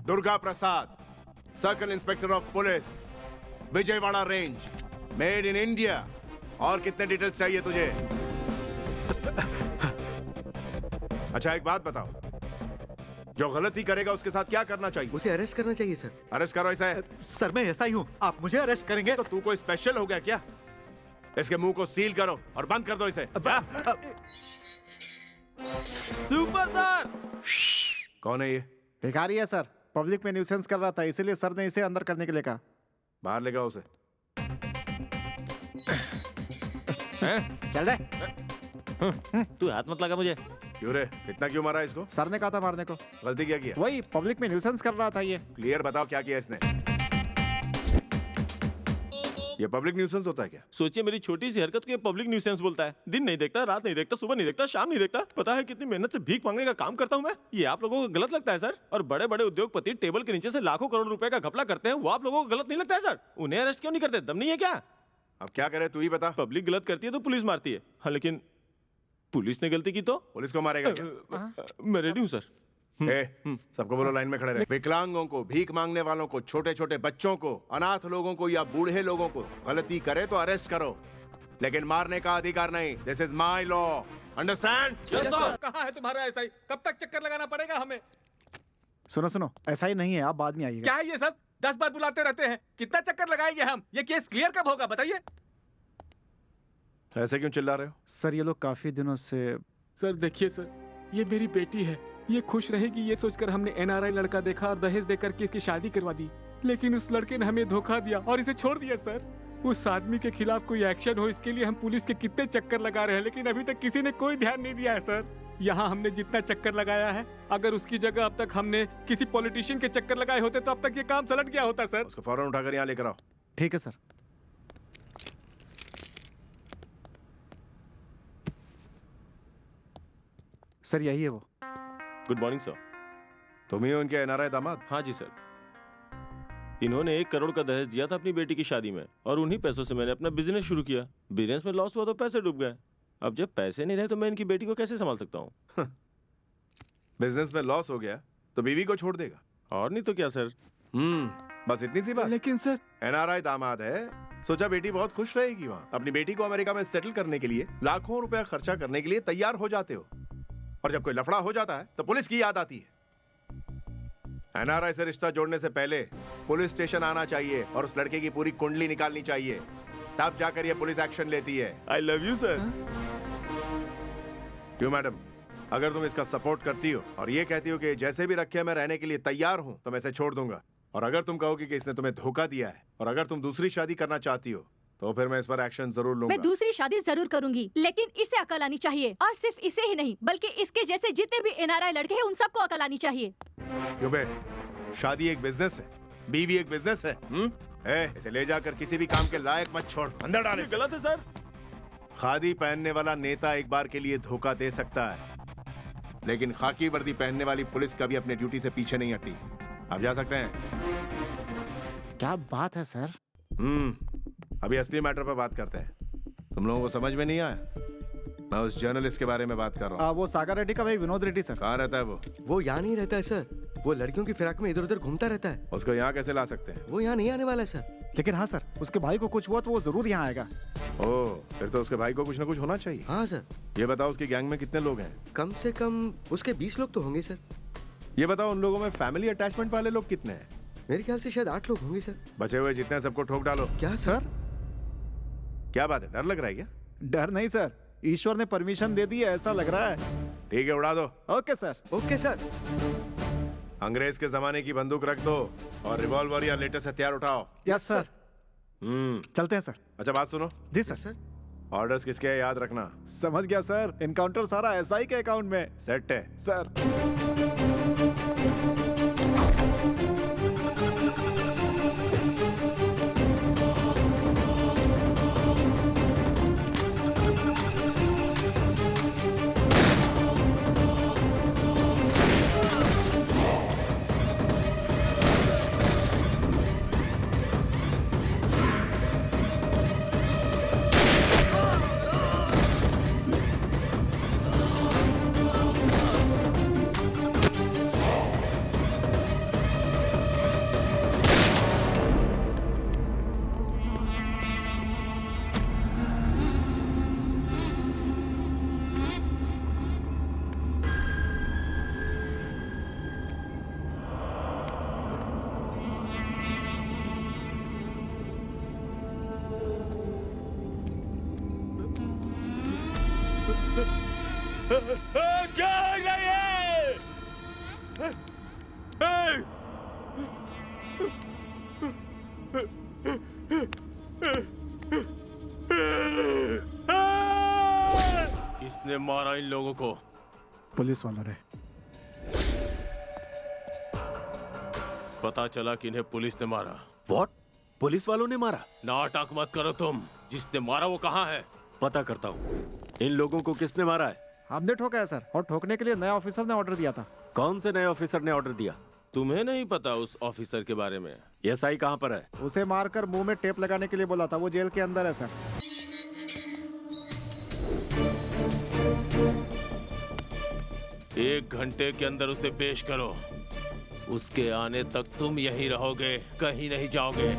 Durga Prasad, circle inspector of police, Vijayawada range, made in India. और कितने डिटेल्स चाहिए तुझे? अच्छा एक बात बताओ, जो गलती करेगा उसके साथ क्या करना चाहिए? उसे अरेस्ट करना चाहिए सर। अरेस्ट करो। ऐसा है सर, मैं ऐसा ही हूँ, आप मुझे अरेस्ट करेंगे? तो तू कोई स्पेशल हो गया क्या? इसके मुंह को सील करो और बंद कर दो इसे। Super sir! कौन है ये? भिखारी है सर, पब्लिक में न्यूसेंस कर रहा था, इसीलिए सर ने इसे अंदर करने के लिए कहा। बाहर ले जाओ उसे। चल रहे। तू हाथ मत लगा मुझे। क्यों रे, इतना क्यों मारा इसको? सर ने कहा था मारने को। गलती क्या किया? वही पब्लिक में न्यूसेंस कर रहा था ये। क्लियर बताओ क्या किया इसने? ये पब्लिक न्यूसेंस होता है क्या? सोचिए, मेरी छोटी सी हरकत को ये पब्लिक न्यूसेंस बोलता है। दिन नहीं देखता, रात नहीं देखता, सुबह नहीं देखता, शाम नहीं देखता। पता है कितनी मेहनत से भीख मांगने का काम करता हूँ मैं? ये आप लोगों को गलत लगता है सर? और बड़े बड़े उद्योगपति टेबल के नीचे से लाखों करोड़ रुपए का घपला करते हैं, वो आप लोगों को गलत नहीं लगता है सर? उन्हें अरेस्ट क्यों नहीं करते? दम नहीं है क्या? अब क्या करे तू ही बता। पब्लिक गलत करती है तो पुलिस मारती है। हाँ, लेकिन पुलिस ने गलती की तो पुलिस को मारेगा क्या? मैं रेडी हूँ सर। सबको बोलो लाइन में खड़े रहे। विकलांगों को, भीख मांगने वालों को, छोटे छोटे बच्चों को, अनाथ लोगों को या बूढ़े लोगों को गलती करे तो अरेस्ट करो, लेकिन मारने का अधिकार नहीं। This is my law, understand? कहाँ है तुम्हारा ऐसा ही? कब तक चक्कर लगाना पड़ेगा हमें? सुनो सुनो, ऐसा ही नहीं है, आप बाद में आइएगा। क्या है ये सब? 10 बार बुलाते रहते हैं, कितना चक्कर लगाएंगे हम? ये केस क्लियर कब होगा बताइए? ऐसे क्यों चिल्ला रहे हो? सर ये लोग काफी दिनों से। सर देखिए सर, ये मेरी बेटी है, ये खुश रहेगी ये सोचकर हमने NRI लड़का देखा और दहेज देकर के इसकी शादी करवा दी, लेकिन उस लड़के ने हमें धोखा दिया और इसे छोड़ दिया सर। उस आदमी के खिलाफ कोई एक्शन हो, इसके लिए हम पुलिस के कितने चक्कर लगा रहे हैं, लेकिन अभी तक किसी ने कोई ध्यान नहीं दिया है सर। यहाँ हमने जितना चक्कर लगाया है, अगर उसकी जगह अब तक हमने किसी पॉलिटिशियन के चक्कर लगाए होते तो अब तक ये काम सलट गया होता सर। उसको फौरन उठाकर यहाँ लेकर आओ। ठीक है सर। सर यही है वो। Good morning sir. तुम ही हो उनके NRI दामाद? हाँ जी सर। इन्होंने 1 करोड़ का दहेज दिया था अपनी बेटी की शादी में, और उन्हीं पैसों से मैंने अपना बिजनेस शुरू किया। बिजनेस में लॉस हुआ तो पैसे डूब गए। अब जब पैसे नहीं रहे तो मैं इनकी बेटी को कैसे संभाल सकता हूँ? बिजनेस में लॉस हो गया तो बीवी को छोड़ देगा? और नहीं तो क्या सर। बस इतनी सी बात। लेकिन सर NRI दामाद है, सोचा बेटी बहुत खुश रहेगी वहाँ। अपनी बेटी को अमेरिका में सेटल करने के लिए लाखों रुपया खर्चा करने के लिए तैयार हो जाते हो, और जब कोई लफड़ा हो जाता है तो पुलिस की याद आती है। NRI से रिश्ता जोड़ने से पहले पुलिस स्टेशन आना चाहिए और उस लड़के की पूरी कुंडली निकालनी चाहिए, तब जाकर ये पुलिस एक्शन लेती है। I love you sir. क्यों मैडम, अगर तुम इसका सपोर्ट करती हो और ये कहती हो कि जैसे भी रखे मैं रहने के लिए तैयार हूं, तो मैं इसे छोड़ दूंगा। और अगर तुम कहोगे कि इसने तुम्हें धोखा दिया है और अगर तुम दूसरी शादी करना चाहती हो, तो फिर मैं इस पर एक्शन जरूर लूंगा। मैं दूसरी शादी जरूर करूंगी, लेकिन इसे अकल आनी चाहिए, और सिर्फ इसे ही नहीं बल्कि इसके जैसे जितने भी NRI लड़के हैं उन सबको अकल आनी चाहिए। क्यों बे, शादी एक बिजनेस है, बीवी एक बिजनेस है। इसे ले जाकर किसी भी काम के लायक मत छोड़, अंदर डाल। गलत है सर। खादी पहनने वाला नेता एक बार के लिए धोखा दे सकता है, लेकिन खाकी वर्दी पहनने वाली पुलिस कभी अपने ड्यूटी से पीछे नहीं हटती। आप जा सकते हैं। क्या बात है सर। अभी असली मैटर पर बात करते हैं। तुम लोगों को समझ में नहीं आया? मैं उस जर्नलिस्ट के बारे में बात कर रहा हूँ। वो सागर रेड्डी का भाई विनोद रेड्डी सर। कहाँ रहता है वो यहाँ नहीं रहता है सर, वो लड़कियों की फिराक में इधर उधर घूमता रहता है। उसको यहाँ कैसे ला सकते हैं? वो यहाँ नहीं आने वाला है सर। लेकिन हाँ सर, उसके भाई को कुछ हुआ तो वो जरूर यहाँ आएगा। ओह, फिर तो उसके भाई को कुछ ना कुछ होना चाहिए। हाँ सर। ये बताओ उसकी गैंग में कितने लोग हैं? कम से कम उसके 20 लोग तो होंगे सर। ये बताओ उन लोगों में फैमिली अटैचमेंट वाले लोग कितने हैं? मेरे ख्याल से शायद 8 लोग होंगे सर। बचे हुए जितने सबको ठोक डालो। क्या सर? क्या बात है, डर लग रहा है क्या? डर नहीं सर, ईश्वर ने परमिशन दे दी है ऐसा लग रहा है। ठीक है, उड़ा दो। Okay sir. Okay sir. अंग्रेज के जमाने की बंदूक रख दो और रिवॉल्वर या लेटेस्ट हथियार उठाओ। Yes sir. चलते हैं सर। अच्छा बात सुनो। जी सर। ऑर्डर्स किसके है याद रखना। समझ गया सर, एनकाउंटर सारा एसआई के अकाउंट में। सेट है सर। क्या हो गया ये? किसने मारा इन लोगों को? पुलिस वालों ने। पता चला कि इन्हें पुलिस ने मारा। व्हाट? पुलिस वालों ने मारा? नाटक मत करो तुम। जिसने मारा वो कहाँ है? पता करता हूँ। इन लोगों को किसने मारा है? हमने ठोका है सर, और ठोकने के लिए नया ऑफिसर ने ऑर्डर दिया था। कौन से नए ऑफिसर ने ऑर्डर दिया? तुम्हें नहीं पता उस ऑफिसर के बारे में? एसआई कहाँ पर है? उसे मारकर मुंह में टेप लगाने के लिए बोला था, वो जेल के अंदर है सर। एक घंटे के अंदर उसे पेश करो। उसके आने तक तुम यहीं रहोगे, कहीं नहीं जाओगे।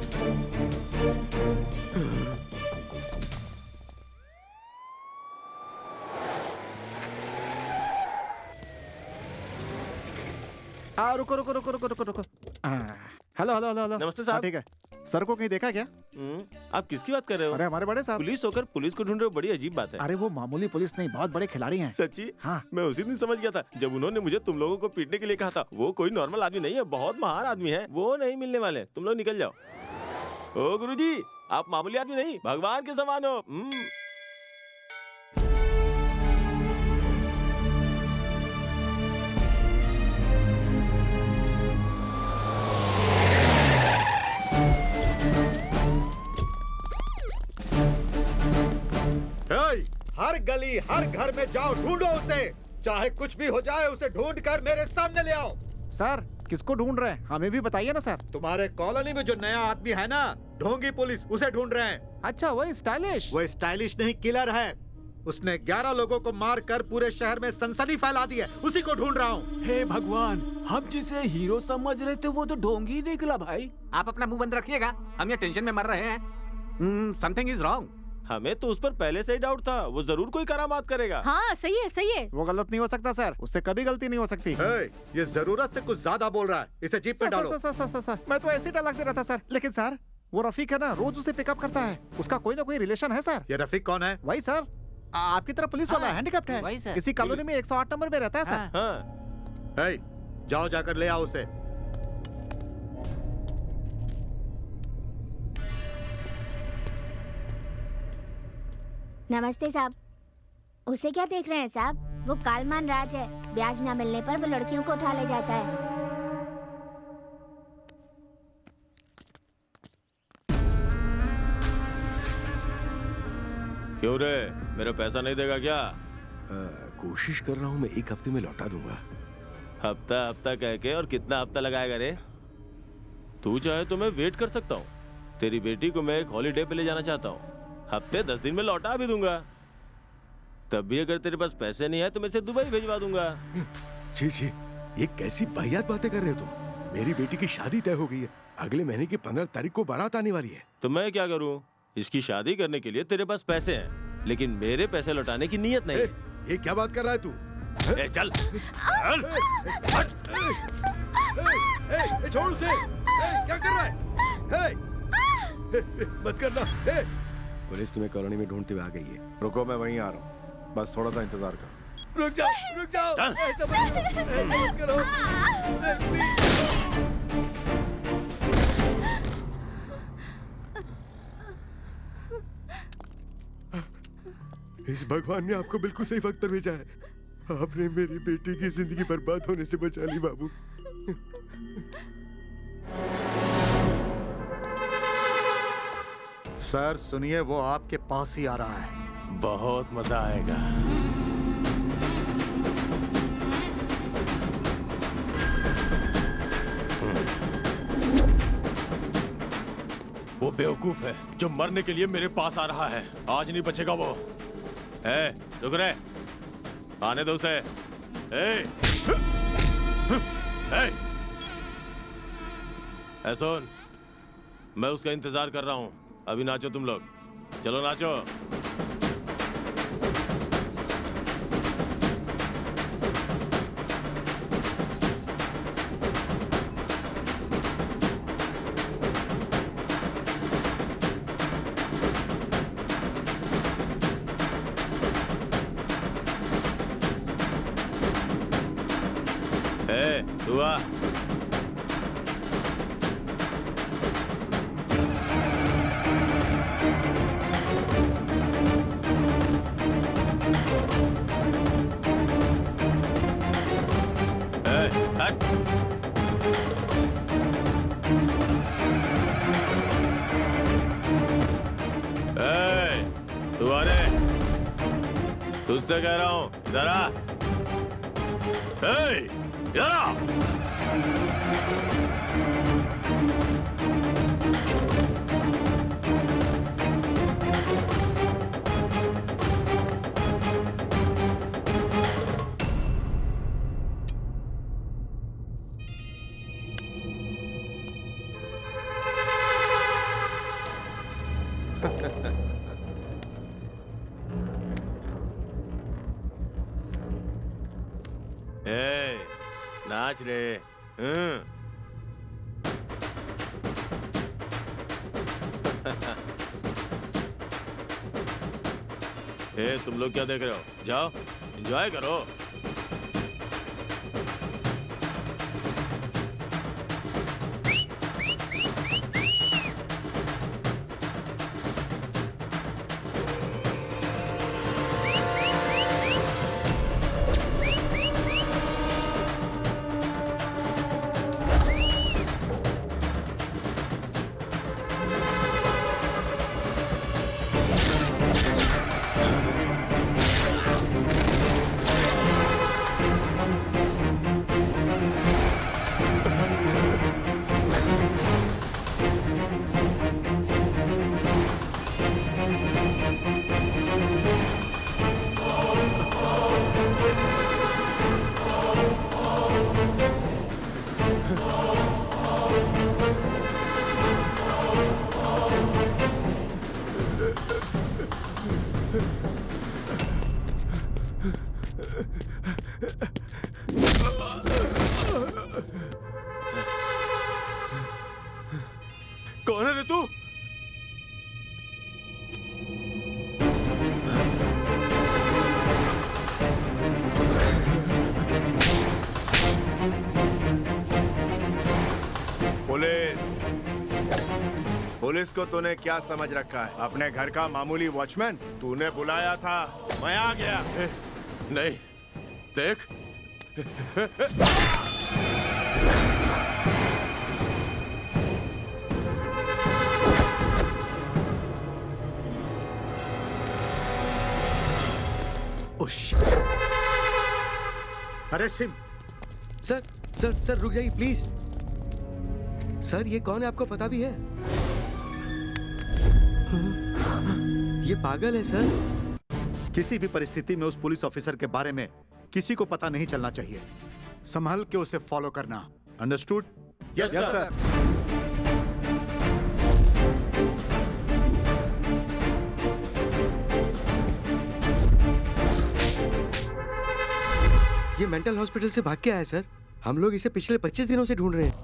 रुको रुको रुको रुको रुको रुको। Hello hello hello hello. नमस्ते साहब। ठीक है। सर को कहीं देखा क्या? आप किसकी बात कर रहे हो? अरे हमारे बड़े साहब। पुलिस होकर पुलिस को ढूंढ रहे हो, बड़ी अजीब बात है। अरे वो मामूली पुलिस नहीं, बहुत बड़े खिलाड़ी हैं। सच्ची? हाँ। मैं उसी दिन समझ गया था जब उन्होंने मुझे तुम लोगों को पीटने के लिए कहा था। वो कोई नॉर्मल आदमी नहीं है, बहुत महान आदमी है। वो नहीं मिलने वाले, तुम लोग निकल जाओ। ओ गुरुजी, आप मामूली आदमी नहीं, भगवान के समान हो। हर गली हर घर में जाओ, ढूंढो उसे। चाहे कुछ भी हो जाए, उसे ढूंढ कर मेरे सामने ले आओ। सर किसको ढूंढ रहे हैं, हमें भी बताइए ना सर। तुम्हारे कॉलोनी में जो नया आदमी है ना, ढोंगी पुलिस, उसे ढूंढ रहे हैं। अच्छा, वो स्टाइलिश? वो स्टाइलिश नहीं, किलर है। उसने 11 लोगों को मार कर पूरे शहर में सनसनी फैला दी है, उसी को ढूंढ रहा हूँ। हे भगवान, हम जिसे हीरो समझ रहे थे वो तो ढोंगी निकला भाई। आप अपना मुंह बंद रखिएगा, हम ये टेंशन में मर रहे हैं। Something is wrong. हमें तो उस पर पहले से ही डाउट था, वो जरूर कोई करामात करेगा। हाँ सही है सही है। वो गलत नहीं हो सकता सर, उससे कभी गलती नहीं हो सकती। ये जरूरत से कुछ ज्यादा बोल रहा है, इसे जीप पे डालो। सर, मैं तो ऐसे डाल दे रहा था सर। लेकिन सर वो रफीक है ना, रोज उसे पिकअप करता है, उसका कोई ना कोई रिलेशन है सर। ये रफीक कौन है? वही सर, आपकी तरह पुलिस वाला, हैंडीकैप्ड है। वही सर। इसी कॉलोनी में 108 नंबर पे रहता है सर। जाओ जाकर ले आओ उसे। नमस्ते साहब। उसे क्या देख रहे हैं साहब? वो कालमान राज है, ब्याज ना मिलने पर वो लड़कियों को उठा ले जाता है। क्यों रे, मेरा पैसा नहीं देगा क्या? कोशिश कर रहा हूँ, मैं 1 हफ्ते में लौटा दूंगा। हफ्ता हफ्ता कह के, और कितना हफ्ता लगाएगा रे? तू चाहे तो मैं वेट कर सकता हूँ। तेरी बेटी को मैं एक हॉलीडे पे ले जाना चाहता हूँ, हफ्ते 10 दिन में लौटा भी दूंगा। तब भी अगर तेरे पास पैसे नहीं है तो मैं इसे दुबई भिजवा दूंगा। जी जी, ये कैसी वाहियात बातें कर रहे हो तुम? मेरी बेटी की शादी तय हो गई है, अगले महीने की 15 तारीख को बारात आने वाली है। तो मैं क्या करूं? इसकी शादी करने के लिए तेरे पास पैसे हैं, लेकिन मेरे पैसे लौटाने की नीयत नहीं है। ये क्या बात कर रहा है तू? चल छोड़ उसे। क्या कर रहा है? मत करना। पुलिस तुम्हें कॉलोनी में ढूंढते हुए आ गई है। रुको, मैं वहीं आ रहा हूँ, बस थोड़ा सा इंतजार करो। रुक जाओ ऐसा मत करो। इस भगवान ने आपको बिल्कुल सही वक्त पर भेजा है। आपने मेरी बेटी की जिंदगी बर्बाद होने से बचा ली बाबू। सर सुनिए, वो आपके पास ही आ रहा है। बहुत मजा आएगा। वो बेवकूफ है जो मरने के लिए मेरे पास आ रहा है। आज नहीं बचेगा वो। रुक रे, आने दो उसे। सुन, मैं उसका इंतजार कर रहा हूँ। अभी नाचो तुम लोग, चलो नाचो। तू आ। तू आ रे, तुझसे कह रहा हूं, इधर आ। इधर आ। नाच रे। तुम लोग क्या देख रहे हो? जाओ एंजॉय करो। कौन है रे तू? पुलिस को तूने क्या समझ रखा है? अपने घर का मामूली वॉचमैन? तूने बुलाया था, मैं आ गया। नहीं, देख। अरे सिम। सर सर सर रुक जाइए प्लीज। सर ये कौन है आपको पता भी है? ये पागल है सर। किसी भी परिस्थिति में उस पुलिस ऑफिसर के बारे में किसी को पता नहीं चलना चाहिए। संभल के उसे फॉलो करना। अंडरस्टूड? Yes sir. ये मेंटल हॉस्पिटल से भाग के आया सर। हम लोग इसे पिछले 25 दिनों से ढूंढ रहे हैं।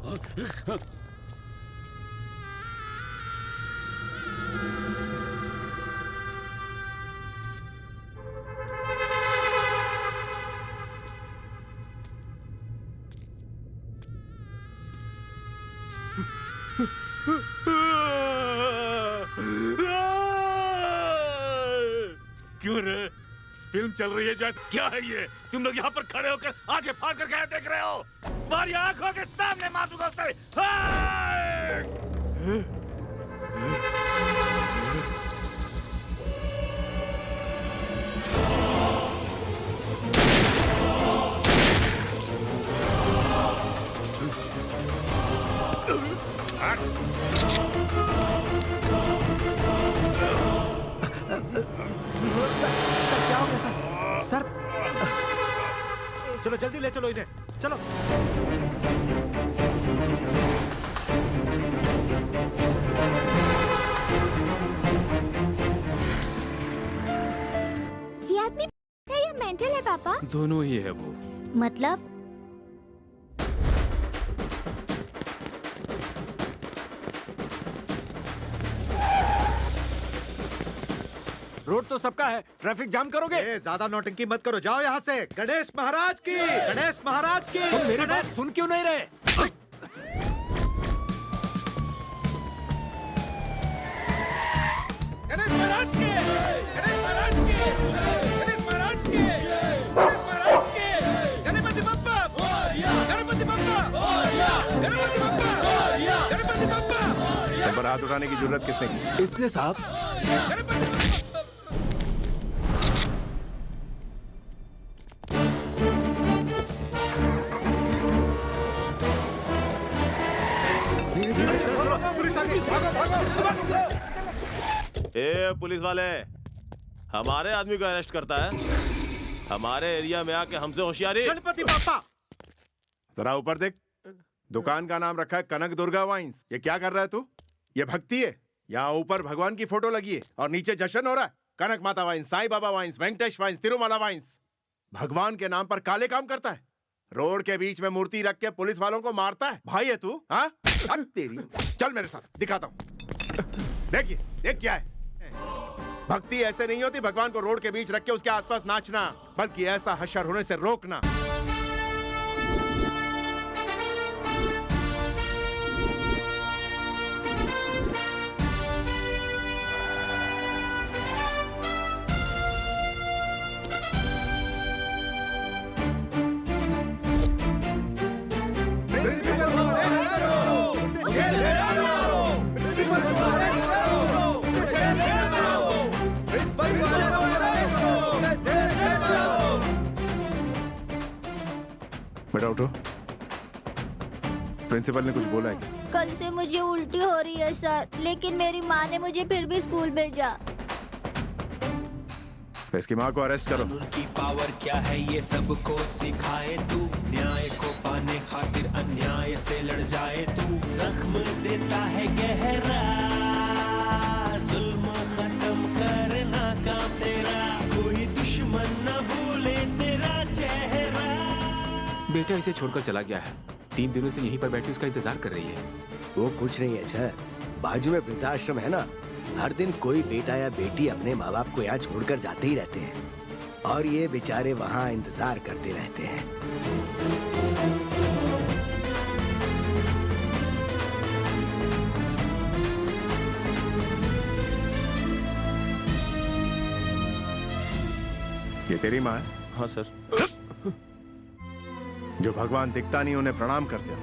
चल रही है जैसे। क्या है ये? तुम लोग यहाँ पर खड़े होकर आगे फाड़ कर क्या देख रहे हो? तुम्हारी आंखों के सामने मारूंगा उसे। सर क्या हो गया सर? चलो जल्दी ले चलो इन्हें, चलो। ये आदमी है या मेंटल है पापा? दोनों ही है वो। मतलब रोड तो सबका है, ट्रैफिक जाम करोगे? ज्यादा नौटंकी मत करो, जाओ यहाँ से। गणेश महाराज की, गणेश महाराज की। तुम मेरी बात सुन क्यों नहीं रहे? गणेश महाराज के, गणेश महाराज के, गणेश महाराज के, गणेश महाराज के, गणपति बप्पा, गणपति बप्पा, गणपति बप्पा, गणपति बप्पा। तुम पर हाथ उठाने की जरूरत किसने की? इसने साहब। ए पुलिस वाले, हमारे आदमी को अरेस्ट करता है? हमारे एरिया में आके हमसे होशियारी। गणपति बापा, जरा ऊपर देख, दुकान का नाम रखा है कनक दुर्गा वाइन्स। ये क्या कर रहा है तू? ये भक्ति है? यहाँ ऊपर भगवान की फोटो लगी है और नीचे जश्न हो रहा है। Kanak Mata wines, Sai Baba wines, Venkatesh wines, Tirumala wines. भगवान के नाम पर काले काम करता है। रोड के बीच में मूर्ति रख के पुलिस वालों को मारता है। भाई है तू? हाँ, तेरी। चल मेरे साथ, दिखाता हूँ। देखिए, देख क्या है। भक्ति ऐसे नहीं होती भगवान को रोड के बीच रख के उसके आसपास नाचना, बल्कि ऐसा हशर होने से रोकना। बेटा उठो। प्रिंसिपल ने कुछ बोला है क्या? कल से मुझे उल्टी हो रही है सर, लेकिन मेरी माँ ने मुझे फिर भी स्कूल भेजा। तो इसकी माँ को अरेस्ट करो। कानून की पावर क्या है ये सबको सिखाए तू, न्याय को पाने खातिर अन्याय से लड़ जाए तू। जख्म देता है गहरा, जुल्म खत्म करना काम तेरा, कोई दुश्मन न भूले तेरा चेहरा। बेटा इसे छोड़कर चला गया है, 3 दिनों से यहीं पर बैठी उसका इंतजार कर रही है। वो कुछ नहीं है सर, बाजू में वृद्धाश्रम है ना, हर दिन कोई बेटा या बेटी अपने माँ बाप को यहाँ छोड़कर जाते ही रहते हैं और ये बेचारे वहाँ इंतजार करते रहते हैं। ये तेरी माँ है? हाँ सर। जो भगवान दिखता नहीं उन्हें प्रणाम करते हो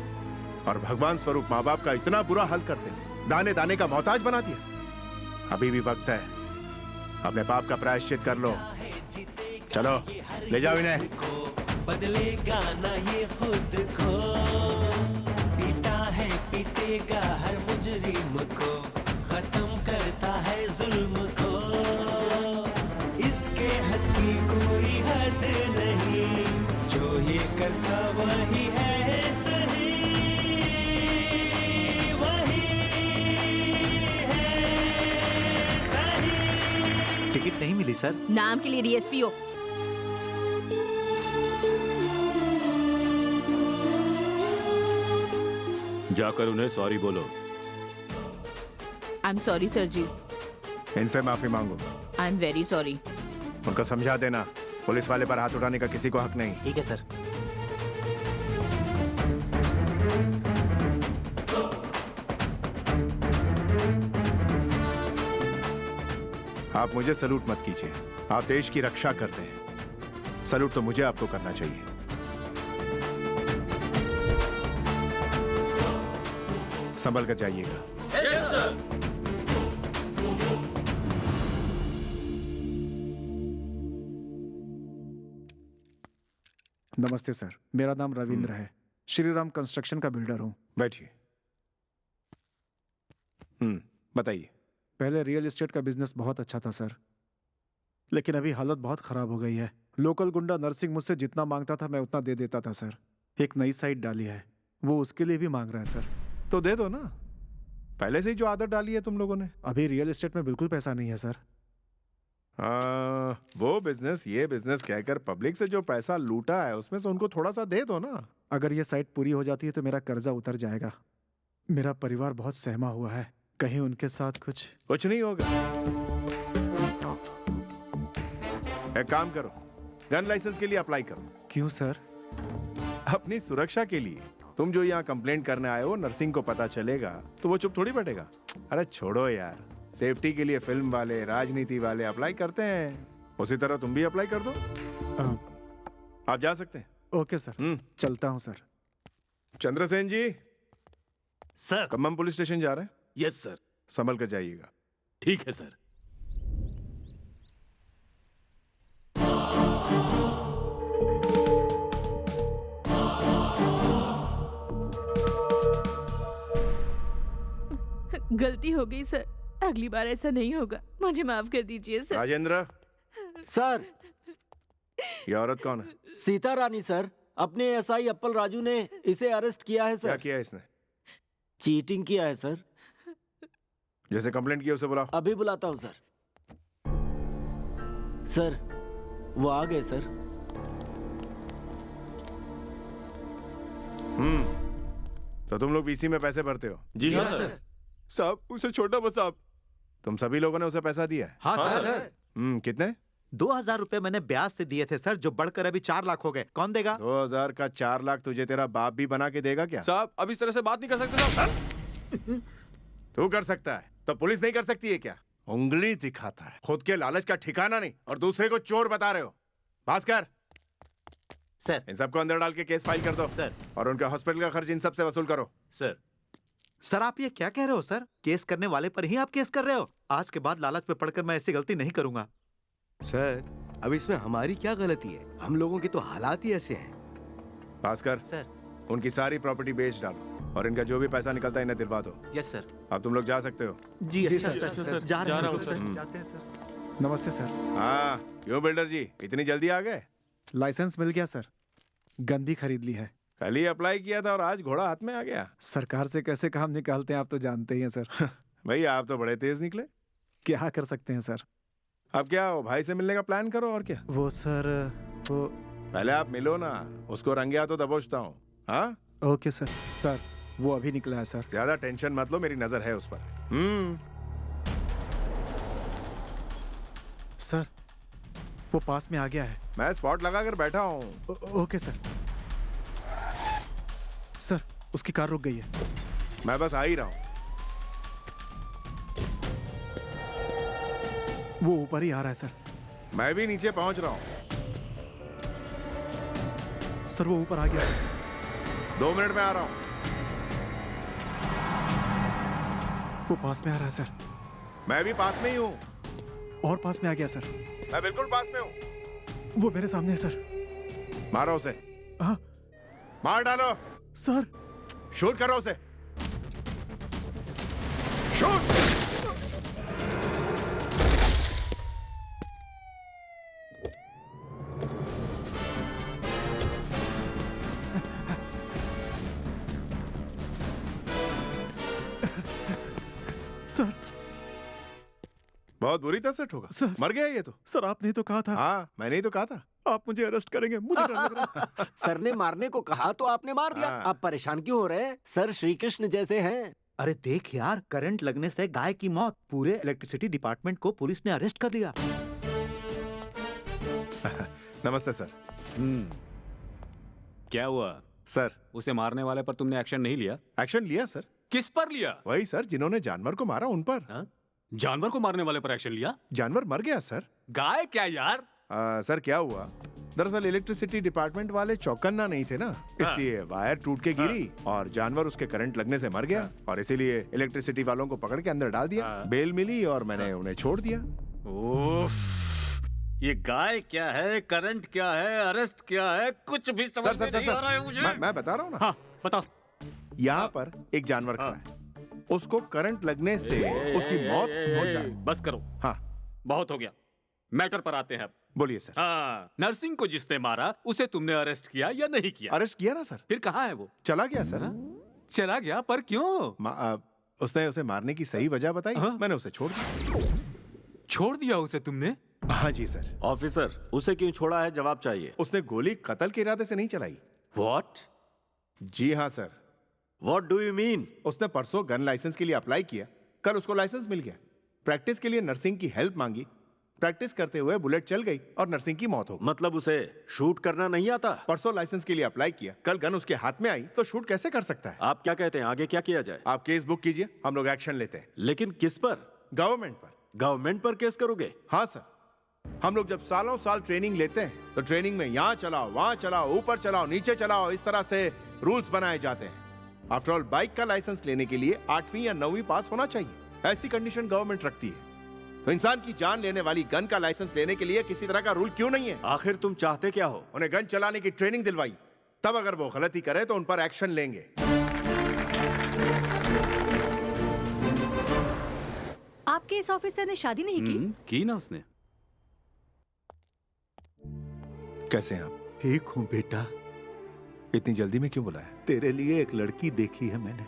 और भगवान स्वरूप माँ बाप का इतना बुरा हाल करते हो, दाने दाने का मोहताज बना दिया। अभी भी वक्त है, अपने पाप का प्रायश्चित कर लो। चलो ले जाओ इन्हें। बदलेगा ना ये खुद को, पीटा है पीटेगा हर मुजरिम को, खत्म करता है जुल्म को, इसके हद की कोई हद नहीं, जो ये करता वही है सही, वही है सही। टिकट नहीं मिली सर। नाम के लिए डीएसपी हो। जाकर उन्हें सॉरी बोलो। आई एम सॉरी सर जी। इनसे माफी मांगो। I am very sorry. उनको समझा देना पुलिस वाले पर हाथ उठाने का किसी को हक नहीं। ठीक है सर। आप मुझे सलूट मत कीजिए, आप देश की रक्षा करते हैं। सलूट तो मुझे आपको करना चाहिए। संभल कर जाइएगा। नमस्ते सर, मेरा नाम रविंद्र है। श्री राम कंस्ट्रक्शन का बिल्डर हूँ। बैठिए। बताइए। पहले रियल एस्टेट का बिजनेस बहुत अच्छा था सर, लेकिन अभी हालत बहुत खराब हो गई है। लोकल गुंडा नरसिंह मुझसे जितना मांगता था मैं उतना दे देता था सर। एक नई साइट डाली है, वो उसके लिए भी मांग रहा है सर। तो दे दो ना, पहले से ही जो आदत डाली है तुम लोगों ने। अभी रियल एस्टेट में बिल्कुल पैसा नहीं है सर। वो बिजनेस ये बिजनेस कहकर पब्लिक से जो पैसा लूटा है उसमें से उनको थोड़ा सा दे दो ना। अगर ये साइट पूरी हो जाती है तो मेरा कर्जा उतर जाएगा। मेरा परिवार बहुत सहमा हुआ है, कहीं उनके साथ कुछ नहीं होगा। एक काम करो, गन लाइसेंस के लिए अप्लाई करो। क्यों सर? अपनी सुरक्षा के लिए। तुम जो यहाँ कंप्लेंट करने आए हो, नरसिंह को पता चलेगा तो वो चुप थोड़ी बैठेगा। अरे छोड़ो यार, सेफ्टी के लिए फिल्म वाले, राजनीति वाले अप्लाई करते हैं, उसी तरह तुम भी अप्लाई कर दो। आप जा सकते हैं। ओके सर, चलता हूँ सर। चंद्रसेन जी। सर। खम्मम पुलिस स्टेशन जा रहे हैं? Yes sir. संभल कर जाइएगा। ठीक है सर। गलती हो गई सर, अगली बार ऐसा नहीं होगा, मुझे माफ कर दीजिए सर। राजेंद्र। सर। ये औरत कौन है? सीता रानी सर। अपने एसआई अप्पल राजू ने इसे अरेस्ट किया है सर। क्या किया इसने? चीटिंग किया है सर। जैसे कंप्लेंट किया उसे बुलाओ। अभी बुलाता हूँ सर। सर वो आ गए सर। तो तुम लोग वीसी में पैसे भरते हो? जी हाँ सर। साहब उसे छोटा बस साहब। तुम सभी लोगों ने उसे पैसा दिया है? हाँ सर। कितने? 2000 रुपए मैंने ब्याज से दिए थे सर, जो बढ़कर अभी 4 लाख हो गए। कौन देगा? 2000 का 4 लाख तुझे तेरा बाप भी बना के देगा क्या? साहब अब इस तरह से बात नहीं कर सकते साहब। तू कर सकता है तो पुलिस नहीं कर सकती है क्या? उंगली दिखाता है, खुद के लालच का ठिकाना नहीं और दूसरे को चोर बता रहे हो। भास्कर सर। इन सबको अंदर डाल के केस फाइल कर दो सर, और उनके हॉस्पिटल का खर्च इन सब से वसूल करो सर। सर आप ये क्या कह रहे हो सर? केस करने वाले पर ही आप केस कर रहे हो? आज के बाद लालच में पड़कर मैं ऐसी गलती नहीं करूंगा। सर अब इसमें हमारी क्या गलती है? हम लोगों के तो हालात ही ऐसे हैं। भास्कर सर, उनकी सारी प्रॉपर्टी बेच डालो और इनका जो भी पैसा निकलता है इन्हें दिलवा दो। Yes sir. अब तुम लोग जा सकते हो। जी अच्छा सर, जा रहे हैं सर। जाते हैं सर। नमस्ते सर। हाँ क्यों बिल्डर जी इतनी जल्दी आ गए? लाइसेंस मिल गया सर, गन भी खरीद ली है। कल ही अप्लाई किया था और आज घोड़ा हाथ में आ गया। सरकार से कैसे काम निकालते हैं आप तो जानते ही हैं सर। भाई आप तो बड़े तेज निकले। क्या कर सकते हैं सर। अब क्या हो, भाई से मिलने का प्लान करो और क्या। वो सर वो पहले आप मिलो ना, उसको रंगे हाथों दबोचता हूँ। हाँ ओके सर। सर वो अभी निकला है सर। ज्यादा टेंशन मत लो, मेरी नजर है उस पर। सर वो पास में आ गया है। मैं स्पॉट लगा कर बैठा हूँ। Okay sir. सर उसकी कार रुक गई है। मैं बस आ ही रहा हूँ। वो ऊपर ही आ रहा है सर। मैं भी नीचे पहुंच रहा हूँ। सर वो ऊपर आ गया सर। 2 मिनट में आ रहा हूँ। वो पास में आ रहा है सर। मैं भी पास में ही हूँ। और पास में आ गया सर। मैं बिल्कुल पास में हूँ। वो मेरे सामने है सर। मारो उसे। हाँ मार डालो सर। शूट करो उसे। शूट। सर बहुत बुरी तरह से ठोका। सर मर गया ये तो। सर आपने ही तो कहा था। हाँ मैंने ही तो कहा था। आप मुझे अरेस्ट करेंगे, मुझे डर लग रहा है। सर ने मारने को कहा तो आपने मार दिया। आप परेशान क्यों हो रहे हैं? सर श्री कृष्ण जैसे हैं। अरे देख यार, करंट लगने से गाय की मौत, पूरे इलेक्ट्रिसिटी डिपार्टमेंट को पुलिस ने अरेस्ट कर लिया। नमस्ते सर। क्या हुआ सर? उसे मारने वाले पर तुमने एक्शन नहीं लिया? एक्शन लिया सर। किस पर लिया? वही सर जिन्होंने जानवर को मारा उन पर। जानवर को मारने वाले पर एक्शन लिया? जानवर मर गया सर। गाय क्या यार? सर क्या हुआ, दरअसल इलेक्ट्रिसिटी डिपार्टमेंट वाले चौकन्ना नहीं थे ना, इसलिए वायर टूट के गिरी और जानवर उसके करंट लगने से मर गया और इसीलिए इलेक्ट्रिसिटी वालों को पकड़ के अंदर डाल दिया। बेल मिली और मैंने उन्हें छोड़ दिया। ये गाय क्या है, करंट क्या है, अरेस्ट क्या है, कुछ भी समझ में नहीं आ रहा है मुझे। मैं बता रहा हूँ ना। हाँ, बताओ। यहाँ पर एक जानवर खड़ा है, उसको करंट लगने से उसकी मौत हो जाए। बस करो। हाँ, बहुत हो गया, मैटर पर आते हैं अब। बोलिए सर। हाँ, नर्सिंग को जिसने मारा उसे तुमने अरेस्ट किया या नहीं किया? अरेस्ट किया ना सर। फिर कहाँ है वो? चला गया सर। चला गया, पर क्यों? उसने उसे मारने की सही वजह बताई, मैंने उसे छोड़ दिया। छोड़ दिया उसे तुमने? हाँ जी सर। ऑफिसर, उसे क्यों छोड़ा है, जवाब चाहिए। उसने गोली कत्ल के इरादे से नहीं चलाई। व्हाट? जी हाँ sir. What do you mean? उसने परसों गन लाइसेंस के लिए अप्लाई किया, कल उसको लाइसेंस मिल गया। प्रैक्टिस के लिए नर्सिंग की हेल्प मांगी, प्रैक्टिस करते हुए बुलेट चल गई और नर्सिंग की मौत हो गई। मतलब उसे शूट करना नहीं आता? परसों लाइसेंस के लिए अप्लाई किया, कल गन उसके हाथ में आई तो शूट कैसे कर सकता है? आप क्या कहते हैं, आगे क्या किया जाए? आप केस बुक कीजिए, हम लोग एक्शन लेते हैं। लेकिन किस पर? गवर्नमेंट पर। गवर्नमेंट पर केस करोगे? हाँ सर। हम लोग जब सालों साल ट्रेनिंग लेते हैं तो ट्रेनिंग में यहाँ चलाओ, वहां चलाओ, ऊपर चलाओ, नीचे चलाओ, इस तरह से रूल्स बनाए जाते हैं। आफ्टर ऑल बाइक का लाइसेंस लेने के लिए 8वीं या 9वीं पास होना चाहिए, ऐसी कंडीशन गवर्नमेंट रखती है। तो इंसान की जान लेने वाली गन का लाइसेंस लेने के लिए किसी तरह का रूल क्यों नहीं है? आखिर तुम चाहते क्या हो? उन्हें गन चलाने की ट्रेनिंग दिलवाई, तब अगर वो गलती करे तो उन पर एक्शन लेंगे। आपके इस ऑफिसर ने शादी नहीं की ना उसने। कैसे हैं आप? ठीक हूँ बेटा। इतनी जल्दी में क्यों बुलाया? तेरे लिए एक लड़की देखी है मैंने।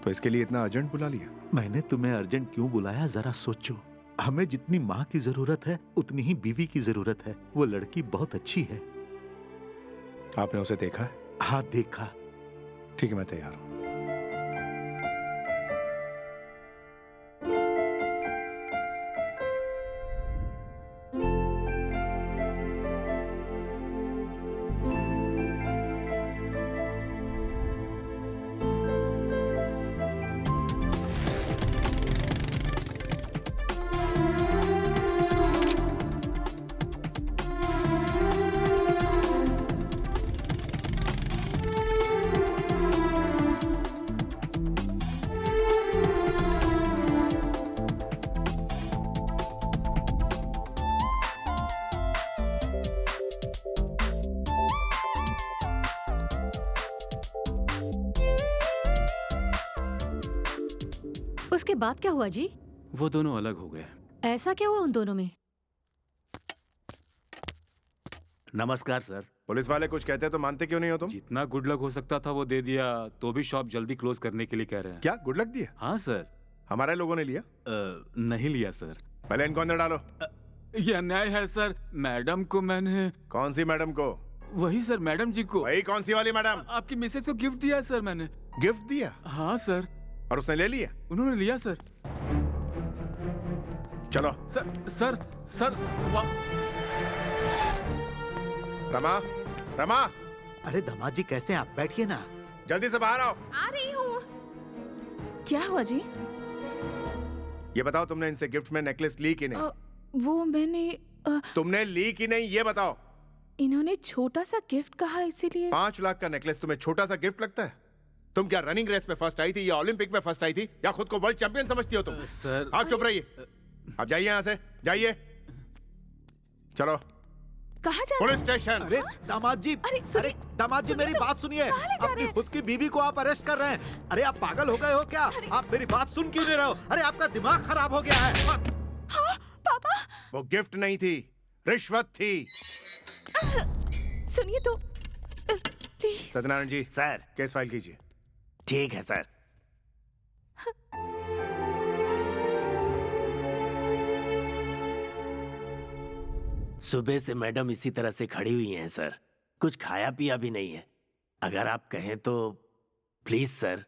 तो इसके लिए इतना अर्जेंट बुला लिया? मैंने तुम्हें अर्जेंट क्यों बुलाया जरा सोचो। हमें जितनी माँ की जरूरत है उतनी ही बीवी की जरूरत है। वो लड़की बहुत अच्छी है। आपने उसे देखा है? हाँ देखा। ठीक है, मैं तैयार हूँ। उसके बाद क्या हुआ जी? वो दोनों अलग हो गए। ऐसा क्या हुआ उन दोनों में? नमस्कार सर। पुलिस वाले कुछ कहते तो मानते क्यों नहीं हो तुम? जितना गुड लक हो सकता था वो दे दिया, तो भी शॉप जल्दी क्लोज करने के लिए कह रहे हैं। क्या गुड लक दिया? हाँ सर। हमारे लोगों ने लिया? नहीं लिया सर। पहले इनको अंदर डालो। ये अन्याय है सर। मैडम को मैंने। कौन सी मैडम को? वही सर, मैडम जी को। वही कौन सी वाली मैडम? आपकी मिसेज को गिफ्ट दिया सर मैंने। गिफ्ट दिया? हाँ सर। और उसने ले लिया? उन्होंने लिया सर। चलो। सर रमा, रमा। अरे दामाद जी कैसे हैं आप? बैठिए ना। जल्दी से बाहर आओ। आ रही हूँ। क्या हुआ जी? ये बताओ, तुमने इनसे गिफ्ट में नेकलेस ली कि नहीं? वो मैंने तुमने ली कि नहीं ये बताओ। इन्होंने छोटा सा गिफ्ट कहा इसीलिए। 5 लाख का नेकलेस तुम्हें छोटा सा गिफ्ट लगता है? तुम क्या रनिंग रेस में फर्स्ट आई थी या ओलंपिक में फर्स्ट आई थी या खुद को वर्ल्ड चैंपियन समझती हो तुम? सर। आप चुप रहिए। अब जाइए यहाँ से, जाइए। चलो। कहाँ जा रहे? Police station. अरे दामाद जी, अरे दामाद जी मेरी बात सुनिए। अपनी खुद की बीवी को आप अरेस्ट कर रहे हैं। अरे आप पागल हो गए हो क्या? आप मेरी बात सुन क्यों नहीं रहे हो? अरे आपका दिमाग खराब हो गया है। हाँ, पापा। वो गिफ्ट नहीं थी, रिश्वत थी। सुनिए तो please. Satyanarayan ji, sir case file कीजिए। ठीक है सर। सुबह से मैडम इसी तरह से खड़ी हुई हैं सर, कुछ खाया पिया भी नहीं है। अगर आप कहें तो प्लीज सर।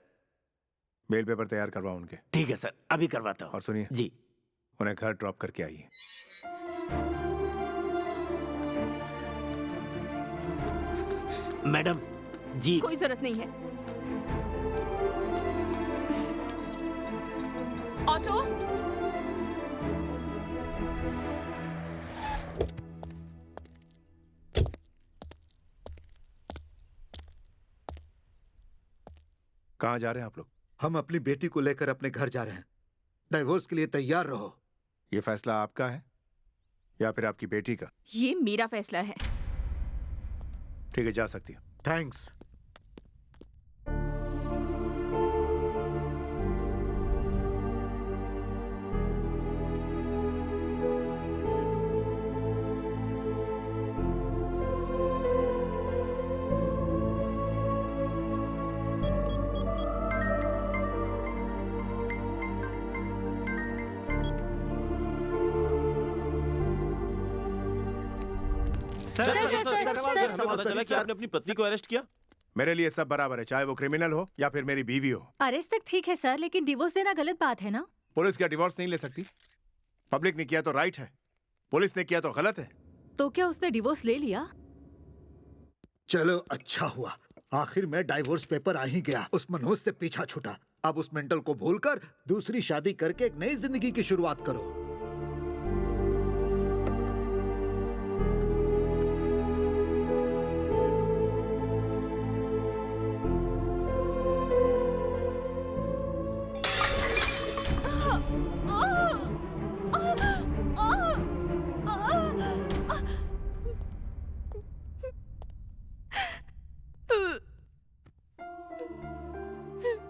बेल पेपर तैयार करवाओ उनके। ठीक है सर, अभी करवाता हूँ। और सुनिए जी, उन्हें घर ड्रॉप करके आइए। मैडम जी। कोई जरूरत नहीं है। ऑटो। कहाँ जा रहे हैं आप लोग? हम अपनी बेटी को लेकर अपने घर जा रहे हैं। डाइवोर्स के लिए तैयार रहो। ये फैसला आपका है या फिर आपकी बेटी का? ये मेरा फैसला है। ठीक है, जा सकती हो। थैंक्स। पता चला कि आपने अपनी पत्नी को अरेस्ट किया? मेरे लिए सब बराबर है, चाहे वो क्रिमिनल हो या फिर मेरी बीवी हो। अरेस्ट तक ठीक है सर, लेकिन डिवोर्स देना गलत बात है ना? पुलिस क्या डिवोर्स नहीं ले सकती? पब्लिक ने किया तो राइट है, पुलिस ने किया तो गलत है। तो क्या उसने डिवोर्स ले लिया? चलो अच्छा हुआ, आखिर में डाइवोर्स पेपर आ ही गया। उस मनहूस से पीछा छूटा। अब उस मेंटल को भूलकर दूसरी शादी करके एक नई जिंदगी की शुरुआत करो।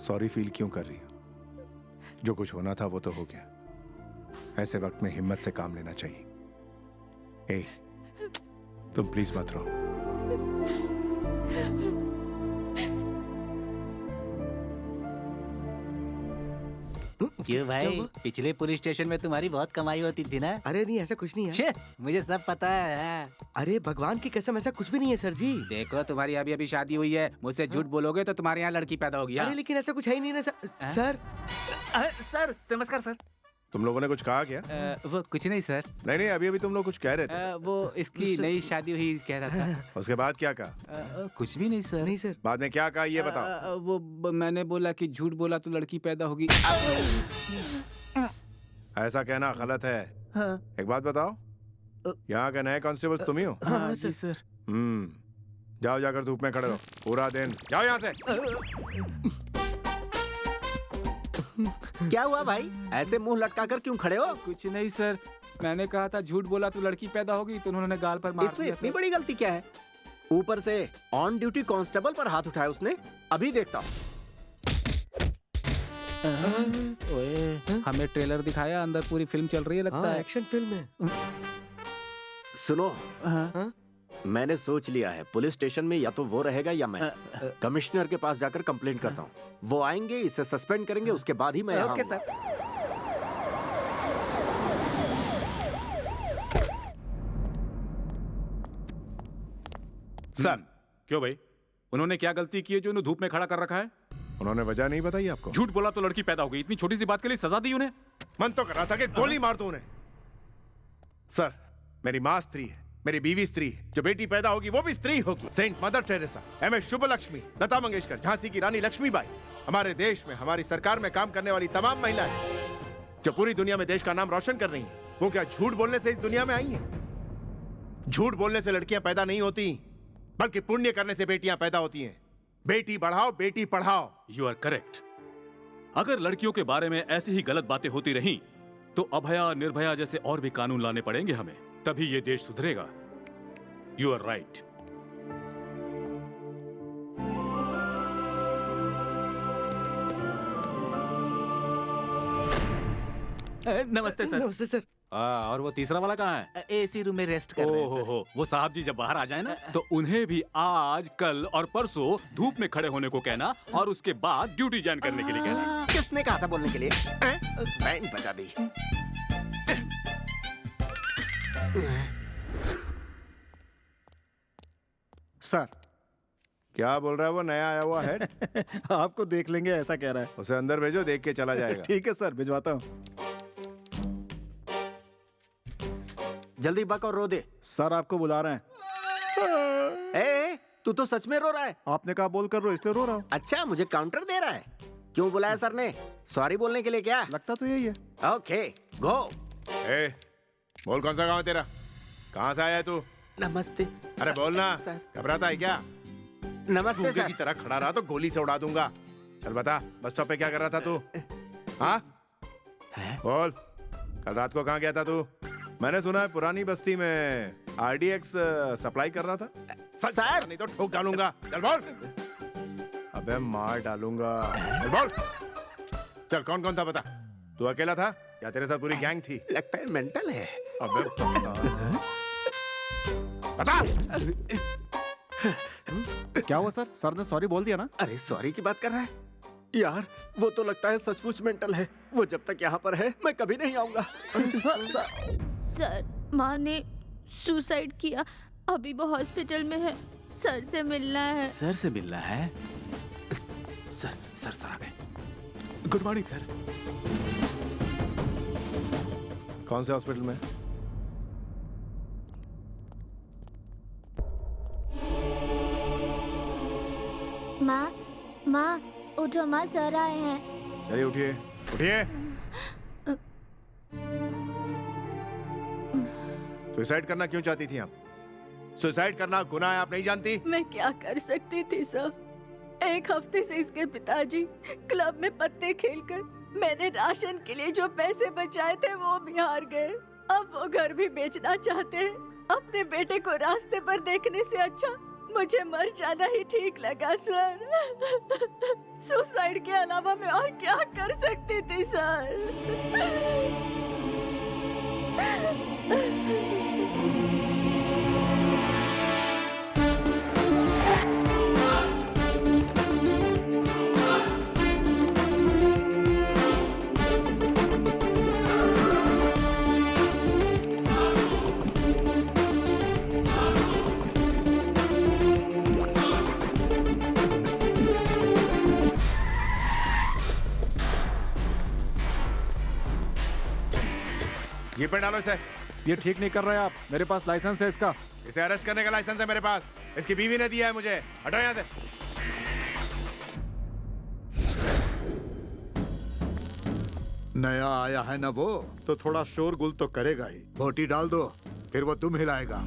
सॉरी फील क्यों कर रही हो? जो कुछ होना था वो तो हो गया। ऐसे वक्त में हिम्मत से काम लेना चाहिए। ए, तुम प्लीज मत रो। क्यों भाई, पिछले पुलिस स्टेशन में तुम्हारी बहुत कमाई होती थी ना? अरे नहीं, ऐसा कुछ नहीं है। मुझे सब पता है। अरे भगवान की कसम, ऐसा कुछ भी नहीं है सर जी। देखो, तुम्हारी अभी अभी शादी हुई है, मुझसे झूठ बोलोगे तो तुम्हारे यहाँ लड़की पैदा होगी। अरे लेकिन ऐसा कुछ है ही नहीं ना सर। सर नमस्कार सर। तुम लोगों ने कुछ कहा क्या? वो कुछ नहीं सर। नहीं, अभी अभी तुम लोग कुछ कह रहे थे। वो इसकी नई शादी हुई कह रहा था। उसके बाद क्या कहा? कुछ भी नहीं सर। नहीं सर। बाद में क्या कहा ये बताओ। वो मैंने बोला कि झूठ बोला तो लड़की पैदा होगी। ऐसा कहना गलत है। हाँ। एक बात बताओ, यहाँ के नए कांस्टेबल तुम ही हो? हाँ जी सर। जाओ, जाकर धूप में खड़े रहो पूरा दिन। जाओ यहाँ से। क्या हुआ भाई, ऐसे मुंह लटकाकर क्यों खड़े हो? कुछ नहीं सर, मैंने कहा था झूठ बोला तो लड़की पैदा होगी, तो उन्होंने गाल पर मार इसमें दिया। इतनी बड़ी गलती क्या है? ऊपर से ऑन ड्यूटी कांस्टेबल पर हाथ उठाया उसने। अभी देखता हूँ। ओए, हमें ट्रेलर दिखाया, अंदर पूरी फिल्म चल रही है लगता है। एक्शन फिल्म है। सुनो, मैंने सोच लिया है, पुलिस स्टेशन में या तो वो रहेगा या मैं। कमिश्नर के पास जाकर कंप्लेंट करता हूँ। वो आएंगे, इसे सस्पेंड करेंगे, उसके बाद ही मैं ओके सर। सर। क्यों भाई, उन्होंने क्या गलती की है जो उन्हें धूप में खड़ा कर रखा है? उन्होंने वजह नहीं बताई आपको? झूठ बोला तो लड़की पैदा हो गई, इतनी छोटी सी बात के लिए सजा दी उन्हें? मन तो कर रहा था कि गोली मार दो उन्हें। सर, मेरी माँ स्त्री है, मेरी बीवी स्त्री है, जो बेटी पैदा होगी वो भी स्त्री होगी। Saint mother Teresa, MS Subbulakshmi, Lata Mangeshkar, Jhansi की रानी लक्ष्मीबाई, हमारे देश में हमारी सरकार में काम करने वाली तमाम महिलाएं जो पूरी दुनिया में देश का नाम रोशन कर रही हैं, वो क्या झूठ बोलने से इस दुनिया में आई हैं? झूठ बोलने से लड़कियां पैदा नहीं होती, बल्कि पुण्य करने से बेटियां पैदा होती हैं। बेटी बढ़ाओ, बेटी पढ़ाओ। You are correct. अगर लड़कियों के बारे में ऐसी ही गलत बातें होती रहीं, तो अभया, निर्भया जैसे और भी कानून लाने पड़ेंगे हमें, तभी ये देश सुधरेगा। You are right. नमस्ते सर। नमस्ते सर। और वो तीसरा वाला कहाँ है? एसी रूम में रेस्ट कर रहे हैं सर। हो, वो साहब जी जब बाहर आ जाए ना, तो उन्हें भी आज, कल और परसों धूप में खड़े होने को कहना और उसके बाद ड्यूटी ज्वाइन करने के लिए कहना। किसने कहा था बोलने के लिए? बैंड बजा दी। सर। क्या बोल रहा है वो नया आया हुआ है? आपको देख लेंगे ऐसा कह रहा है। उसे अंदर भेजो, देख के चला जाएगा। ठीक है सर, भिजवाता हूँ। जल्दी बक और रो दे। सर आपको बुला रहे हैं। ए, तू तो सच में रो रहा है। आपने कहा बोल कर रो, इसलिए रो रहा हूँ। अच्छा, मुझे काउंटर दे रहा है। क्यों बुलाया सर ने? सॉरी बोलने के लिए क्या? लगता तो यही है। ओके, गो। ए, बोल कौन सा गाँव है तेरा? कहाँ से आया है तू? नमस्ते। अरे बोलना, घबराता है क्या? नमस्ते गूंगे सर। की तरह खड़ा रहा तो गोली से उड़ा दूंगा। चल बता, बस स्टॉप पे क्या कर रहा था तू? हाँ बोल, कल रात को कहाँ गया था तू? मैंने सुना है पुरानी बस्ती में RDX सप्लाई कर रहा था। सर नहीं तो ठोक डालूंगा। चल बोल। अबे मार डालूंगा। चल बोल। चल कौन कौन था बता। तू अकेला था या तेरे साथ पूरी गैंग थी? लगता है मेंटल है। अबे बता। क्या हुआ सर? सर ने सॉरी बोल दिया ना? अरे सॉरी की बात कर रहा है यार, वो तो लगता है सचमुच मेंटल है। वो जब तक यहाँ पर है मैं कभी नहीं आऊंगा। सर, माँ ने सुसाइड किया, अभी वो हॉस्पिटल में है। सर से मिलना है। सर से मिलना है? सर आ गए। Good morning sir. कौन से हॉस्पिटल में? माँ उठो माँ, सर आए हैं। चलिए उठिए उठिए। सुसाइड करना क्यों चाहती थी आप? सुसाइड करना गुनाह है, आप नहीं जानती? मैं क्या कर सकती थी सर? एक हफ्ते से इसके पिताजी क्लब में पत्ते खेलकर मैंने राशन के लिए जो पैसे बचाए थे वो भी हार गए। अब वो घर भी बेचना चाहते हैं। अपने बेटे को रास्ते पर देखने से अच्छा मुझे मर जाना ही ठीक लगा सर। सुसाइड के अलावा मैं और क्या कर सकती थी सर? ये पे डालो इसे। ये ठीक नहीं कर रहे आप। मेरे पास लाइसेंस है इसका। इसे अरेस्ट करने का लाइसेंस है मेरे पास। इसकी बीवी ने दिया है मुझे। हटो यहाँ से। नया आया है ना वो, तो थोड़ा शोरगुल तो करेगा ही। बोटी डाल दो, फिर वो तुम हिलाएगा।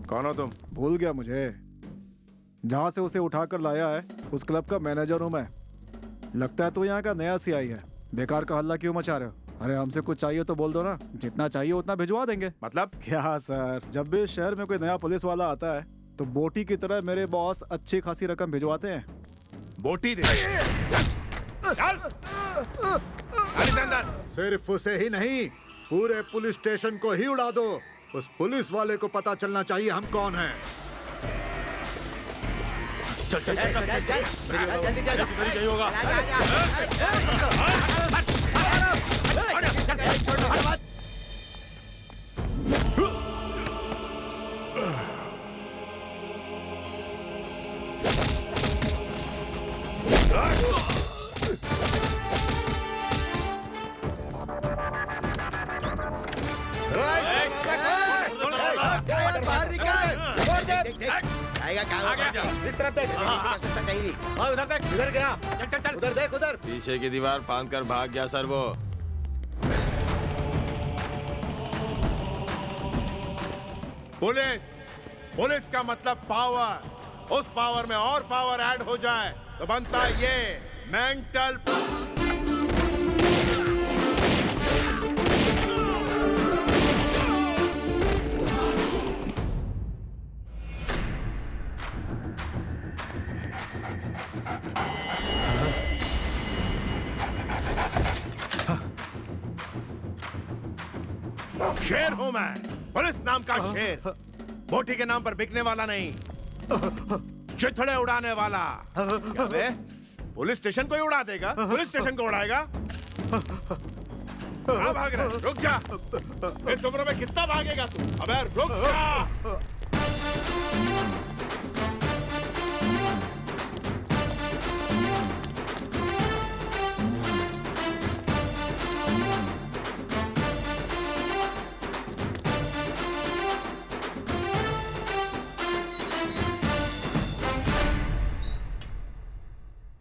कौन हो तुम? भूल गया मुझे? जहाँ से उसे उठाकर लाया है उस क्लब का मैनेजर हूँ मैं। लगता है तो यहाँ का नया CI है। बेकार का हल्ला क्यों मचा रहे हो? अरे हमसे कुछ चाहिए तो बोल दो ना, जितना चाहिए उतना भिजवा देंगे। मतलब क्या सर, जब भी शहर में कोई नया पुलिस वाला आता है तो बोटी की तरह मेरे बॉस अच्छी खासी रकम भिजवाते हैं। बोटी दे। सिर्फ उसे ही नहीं, पूरे पुलिस स्टेशन को ही उड़ा दो। उस पुलिस वाले को पता चलना चाहिए हम कौन हैं। चल चल चल चल जल्दी जल्दी होगा। इस तरफ देख, कहीं नहीं। उधर देख। इधर गया। चल चल चल। उधर देख, उधर। पीछे की दीवार फांद कर भाग गया सर वो। पुलिस का मतलब पावर। उस पावर में और पावर ऐड हो जाए तो बनता है ये मेंटल। शेर हूं मैं, पुलिस नाम का शेर। बोटी के नाम पर बिकने वाला नहीं, चिथड़े उड़ाने वाला। क्या बे? पुलिस स्टेशन को ही उड़ा देगा? पुलिस स्टेशन को उड़ाएगा? कहाँ भाग रहा है? रुक जा। इस उम्र में कितना भागेगा तू? अबे रुक जा।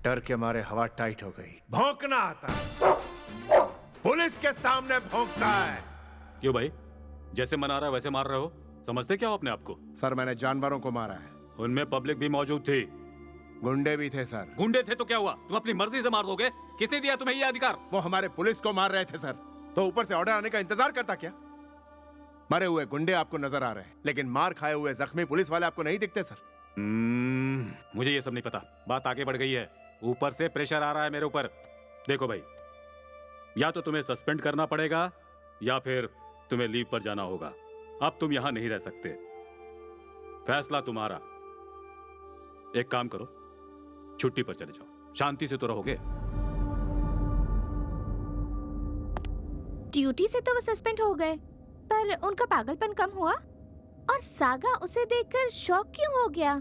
डर के मारे हवा टाइट हो गई। भौंकना आता है, पुलिस के सामने भौंकता है। क्यों भाई, जैसे मना रहा है वैसे मार रहे हो? समझते क्या हो अपने आप को? सर मैंने जानवरों को मारा है। उनमें पब्लिक भी मौजूद थी, गुंडे भी थे सर। गुंडे थे तो क्या हुआ? तुम अपनी मर्जी से मार दोगे? किसने दिया तुम्हें ये अधिकार? वो हमारे पुलिस को मार रहे थे सर, तो ऊपर से ऑर्डर आने का इंतजार करता क्या? मरे हुए गुंडे आपको नजर आ रहे हैं, लेकिन मार खाए हुए जख्मी पुलिस वाले आपको नहीं दिखते सर। मुझे ये सब नहीं पता। बात आगे बढ़ गई है, ऊपर से प्रेशर आ रहा है मेरे ऊपर। देखो भाई, या तो तुम्हें सस्पेंड करना पड़ेगा या फिर तुम्हें लीव पर जाना होगा। अब तुम यहां नहीं रह सकते, फैसला तुम्हारा। एक काम करो, छुट्टी पर चले जाओ, शांति से तो रहोगे। ड्यूटी से तो वो सस्पेंड हो गए, पर उनका पागलपन कम हुआ? और सागा उसे देखकर शॉक क्यों हो गया?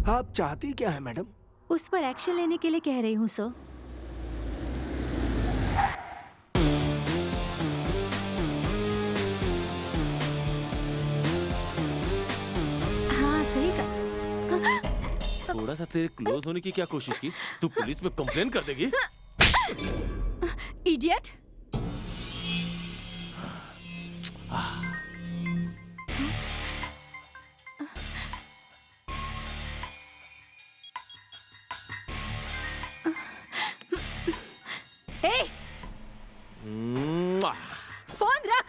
आप चाहती क्या है मैडम? उस पर एक्शन लेने के लिए कह रही हूँ सर। हाँ सही कहा। थोड़ा सा तेरे क्लोज होने की क्या कोशिश की? तू पुलिस में कंप्लेन कर देगी? इडियट! फोन रख।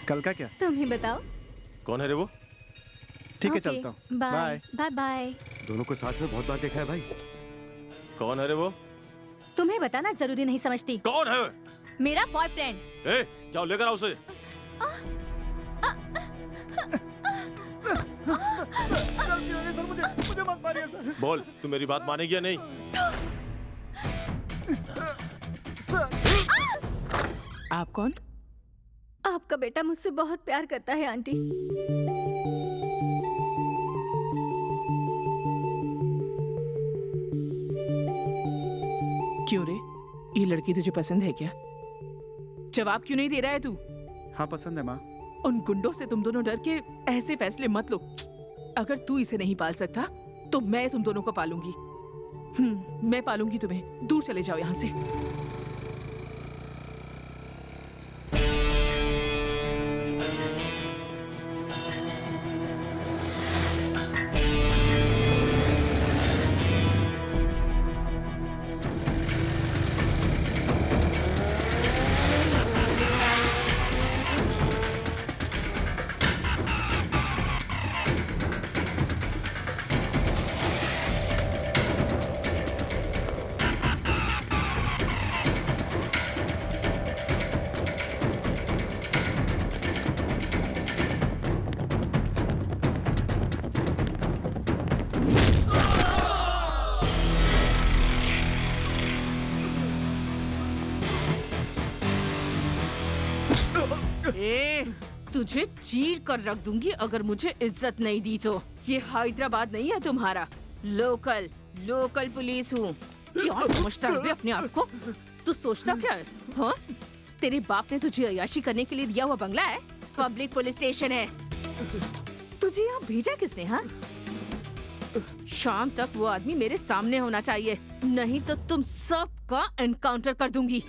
कल का क्या? तुम ही बताओ। कौन है रे वो? ठीक है, ओके, चलता हूँ। Bye bye bye. दोनों को साथ में बहुत बार देखा है भाई। कौन है रे वो? तुम्हें बताना जरूरी नहीं समझती। कौन है? मेरा बॉयफ्रेंड। ए, जाओ लेकर आओ उसे। सर मुझे मत मारिए सर। बोल, तू मेरी बात मानेगी या नहीं? आप कौन? आपका बेटा मुझसे बहुत प्यार करता है आंटी। क्यों रे, ये लड़की तुझे पसंद है क्या? जवाब क्यों नहीं दे रहा है तू? हाँ पसंद है माँ। उन गुंडों से तुम दोनों डर के ऐसे फैसले मत लो। अगर तू इसे नहीं पाल सकता तो मैं तुम दोनों को पालूंगी। मैं पालूंगी तुम्हें। दूर चले जाओ यहाँ से। तुझे चीर कर रख दूंगी अगर मुझे इज्जत नहीं दी तो। ये हैदराबाद नहीं है तुम्हारा। लोकल पुलिस हूँ। क्या समझता है अपने आप को? तू सोचता क्या है? हाँ? तेरे बाप ने तुझे अय्याशी करने के लिए दिया हुआ बंगला है? पब्लिक पुलिस स्टेशन है। तुझे यहाँ भेजा किसने? हाँ, शाम तक वो आदमी मेरे सामने होना चाहिए, नहीं तो तुम सबका एनकाउंटर कर दूंगी।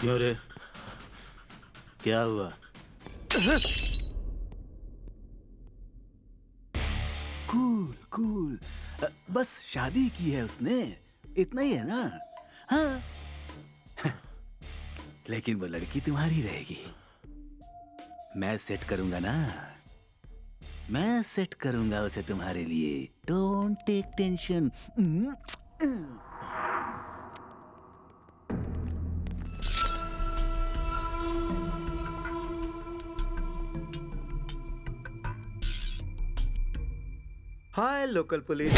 क्यों रे, क्या हुआ? कूल। बस शादी की है उसने, इतना ही है ना? हाँ। लेकिन वो लड़की तुम्हारी रहेगी। मैं सेट करूंगा ना, मैं सेट करूंगा उसे तुम्हारे लिए। Don't take tension. Hi local police.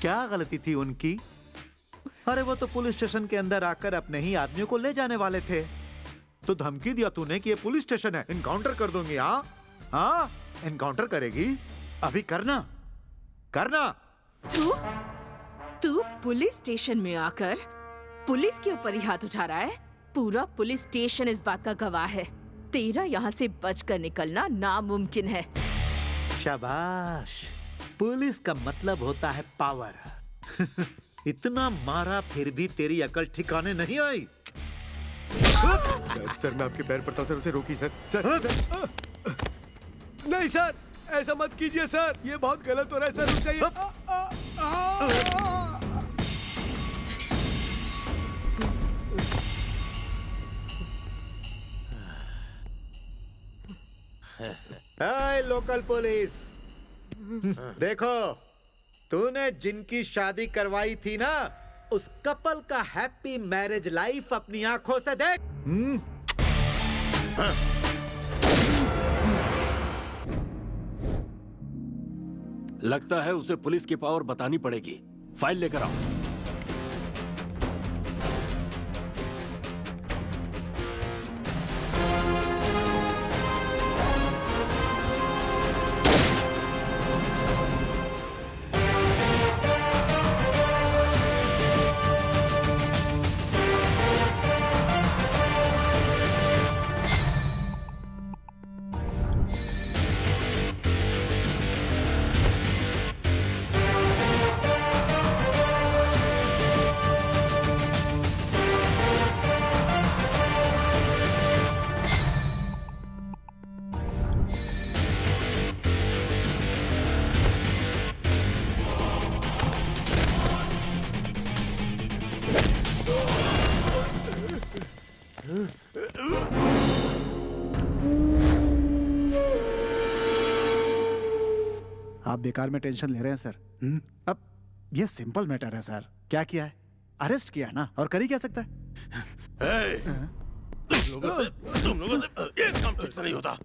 क्या गलती थी उनकी? अरे वो तो पुलिस स्टेशन के अंदर आकर अपने ही आदमियों को ले जाने वाले थे, तो धमकी दिया तूने कि ये पुलिस स्टेशन है, इनकाउंटर कर दूंगी। हाँ हाँ, इनकाउंटर करेगी? अभी करना करना। तू पुलिस स्टेशन में आकर पुलिस के ऊपर ही हाथ उठा रहा है? पूरा पुलिस स्टेशन इस बात का गवाह है। तेरा यहाँ से बचकर निकलना नामुमकिन है। शाबाश, पुलिस का मतलब होता है पावर। इतना मारा फिर भी तेरी अकल ठिकाने नहीं आई। सर मैं आपके पैर पड़ता हूं सर, उसे रोकी सर। सर नहीं सर, ऐसा मत कीजिए सर, ये बहुत गलत हो रहा है सर, रुक जाइए। हाय लोकल पुलिस, देखो तूने जिनकी शादी करवाई थी ना, उस कपल का हैप्पी मैरिज लाइफ अपनी आंखों से देख। लगता है उसे पुलिस की पावर बतानी पड़ेगी। फाइल लेकर आओ। आप बेकार में टेंशन ले रहे हैं सर। अब ये सिंपल मैटर है सर। क्या किया है? अरेस्ट किया है ना, और कर ही क्या सकता है? तुम लोगों से एक काम ठीक से नहीं होता।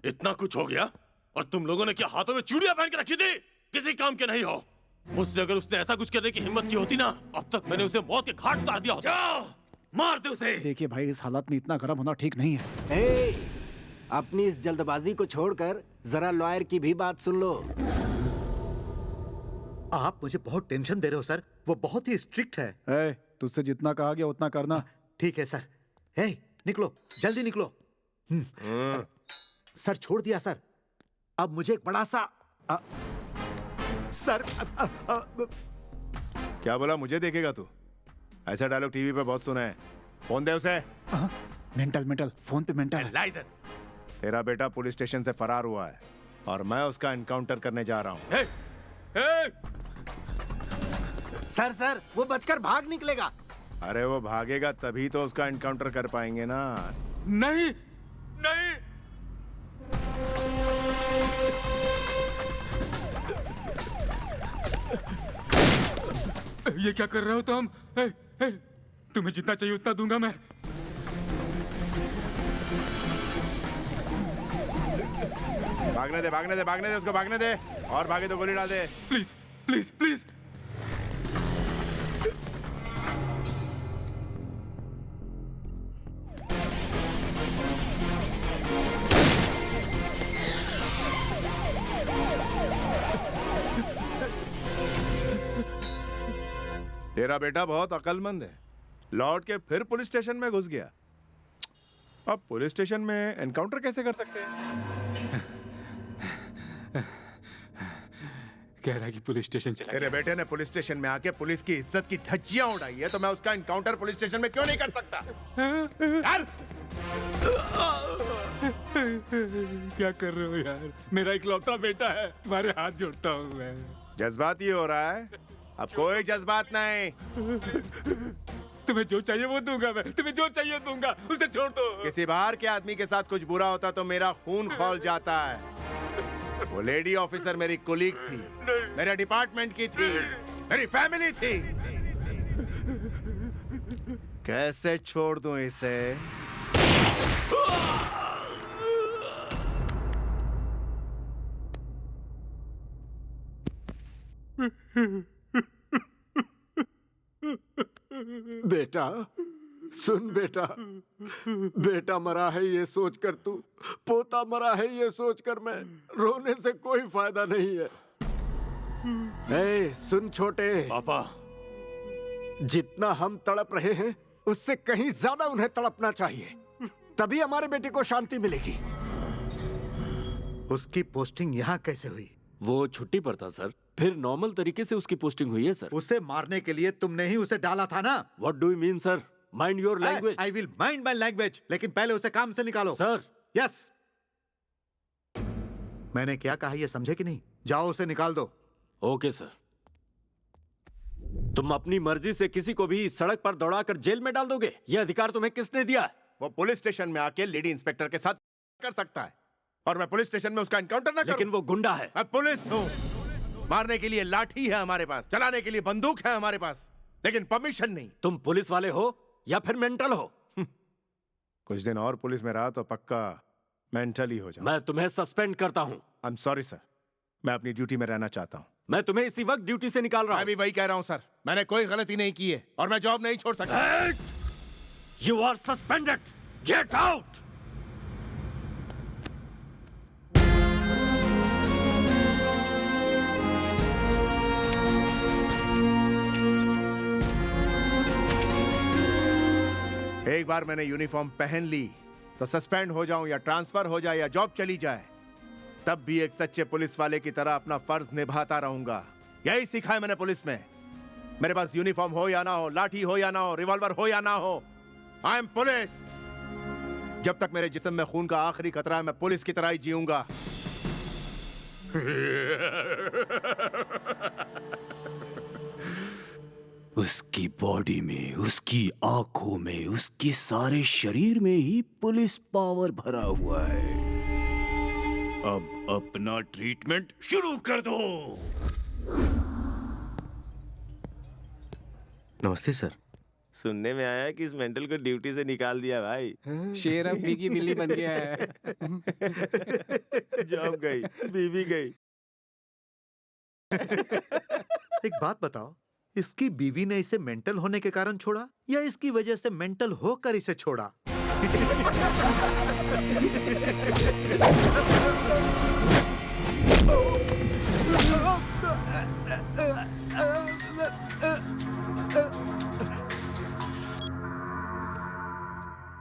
इतना कुछ हो गया और तुम लोगों ने क्या हाथों में चूड़ियां पहन के रखी थी? किसी काम के नहीं हो। मुझसे अगर उसने ऐसा कुछ करने की हिम्मत की होती ना, अब तक मैंने उसे मौत के घाट उतार दिया होता। जाओ, मार दे उसे। देखिए भाई, इस हालत में इतना गर्म होना ठीक नहीं है। अपनी इस जल्दबाजी को छोड़कर जरा लॉयर की भी बात सुन लो। आप मुझे बहुत टेंशन दे रहे हो सर, वो बहुत ही स्ट्रिक्ट है। तुझसे जितना कहा गया उतना करना। ठीक है सर। निकलो, जल्दी निकलो। सर छोड़ दिया सर। अब मुझे एक बड़ा सा सर क्या बोला? मुझे देखेगा तू? ऐसा डायलॉग टीवी पे बहुत सुना है। फोन दे उसे। मेंटल फोन पे मेंटल। ला इधर। तेरा बेटा पुलिस स्टेशन से फरार हुआ है और मैं उसका एनकाउंटर करने जा रहा हूँ। सर वो बचकर भाग निकलेगा। अरे वो भागेगा तभी तो उसका एनकाउंटर कर पाएंगे ना। नहीं नहीं, ये क्या कर रहे हो तुम? तुम्हें जितना चाहिए उतना दूंगा मैं। भागने दे, भागने दे, भागने दे उसको, भागने दे। और भागे तो गोली डाल दे। Please please please. तेरा बेटा बहुत अक्लमंद है, लौट के फिर पुलिस स्टेशन में घुस गया। अब पुलिस स्टेशन में एनकाउंटर कैसे कर सकते हैं? कह रहा है कि पुलिस स्टेशन चला। तेरे बेटे ने पुलिस स्टेशन में आके पुलिस की इज्जत की धज्जियां उड़ाई है, तो मैं उसका एनकाउंटर पुलिस स्टेशन में क्यों नहीं कर सकता? क्या कर रहे हो यार? मेरा इकलौता बेटा है, तुम्हारे हाथ जोड़ता हूँ मैं। जज्बाती हो रहा है? अब कोई जज्बात नहीं। तुम्हें जो चाहिए वो दूंगा मैं, तुम्हें जो चाहिए दूंगा, उसे छोड़ दो। किसी बाहर के आदमी के साथ कुछ बुरा होता तो मेरा खून खौल जाता है। वो लेडी ऑफिसर मेरी कोलीग थी, मेरे डिपार्टमेंट की थी, मेरी फैमिली थी। कैसे छोड़ दूं इसे? बेटा सुन बेटा, बेटा मरा है ये सोचकर तू, पोता मरा है ये सोचकर मैं, रोने से कोई फायदा नहीं है। ए, सुन छोटे पापा, जितना हम तड़प रहे हैं उससे कहीं ज्यादा उन्हें तड़पना चाहिए, तभी हमारे बेटे को शांति मिलेगी। उसकी पोस्टिंग यहाँ कैसे हुई? वो छुट्टी पर था सर, फिर नॉर्मल तरीके से उसकी पोस्टिंग हुई है सर। उसे मारने के लिए तुमने ही उसे डाला था ना? What do you mean sir? Mind your language. I will mind my language, लेकिन पहले उसे काम से निकालो। सर। यस। मैंने क्या कहा ये समझे कि नहीं? जाओ उसे निकाल दो। Okay sir. तुम अपनी मर्जी से किसी को भी सड़क पर दौड़ाकर जेल में डाल दोगे? यह अधिकार तुम्हें किसने दिया? वो पुलिस स्टेशन में आके लेडी इंस्पेक्टर के साथ कर सकता है, और मैं पुलिस स्टेशन में उसका एनकाउंटर ना करूं? लेकिन वो गुंडा है। मैं पुलिस हूं। मारने के लिए लाठी है हमारे पास, चलाने के लिए बंदूक है हमारे पास, लेकिन परमिशन नहीं। तुम पुलिस वाले हो या फिर मेंटल हो? कुछ दिन और पुलिस में रहा तो पक्का मेंटल ही हो जाऊं। मैं तुम्हें सस्पेंड करता हूं। आई एम सॉरी सर, मैं अपनी ड्यूटी में रहना चाहता हूं। मैं तुम्हें इसी वक्त ड्यूटी से निकाल रहा हूं। मैं भी वही कह रहा हूं सर, मैंने कोई गलती नहीं की है और मैं जॉब नहीं छोड़ सकता। You are suspended, get out. एक बार मैंने यूनिफॉर्म पहन ली तो सस्पेंड हो जाऊं या ट्रांसफर हो जाए या जॉब चली जाए, तब भी एक सच्चे पुलिस वाले की तरह अपना फर्ज निभाता रहूंगा। यही सीखा है मैंने पुलिस में। मेरे पास यूनिफॉर्म हो या ना हो, लाठी हो या ना हो, रिवॉल्वर हो या ना हो, आई एम पुलिस। जब तक मेरे जिस्म में खून का आखिरी खतरा है, मैं पुलिस की तरह ही जीऊंगा। उसकी बॉडी में, उसकी आंखों में, उसके सारे शरीर में ही पुलिस पावर भरा हुआ है। अब अपना ट्रीटमेंट शुरू कर दो। नमस्ते सर। सुनने में आया कि इस मेंटल को ड्यूटी से निकाल दिया भाई। शेर अब बिगी बिल्ली बन गया है। जॉब गई, बीवी गई। एक बात बताओ, इसकी बीवी ने इसे मेंटल होने के कारण छोड़ा या इसकी वजह से मेंटल होकर इसे छोड़ा?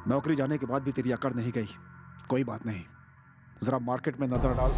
नौकरी जाने के बाद भी तेरी अकड़ नहीं गई। कोई बात नहीं, जरा मार्केट में नजर डाल।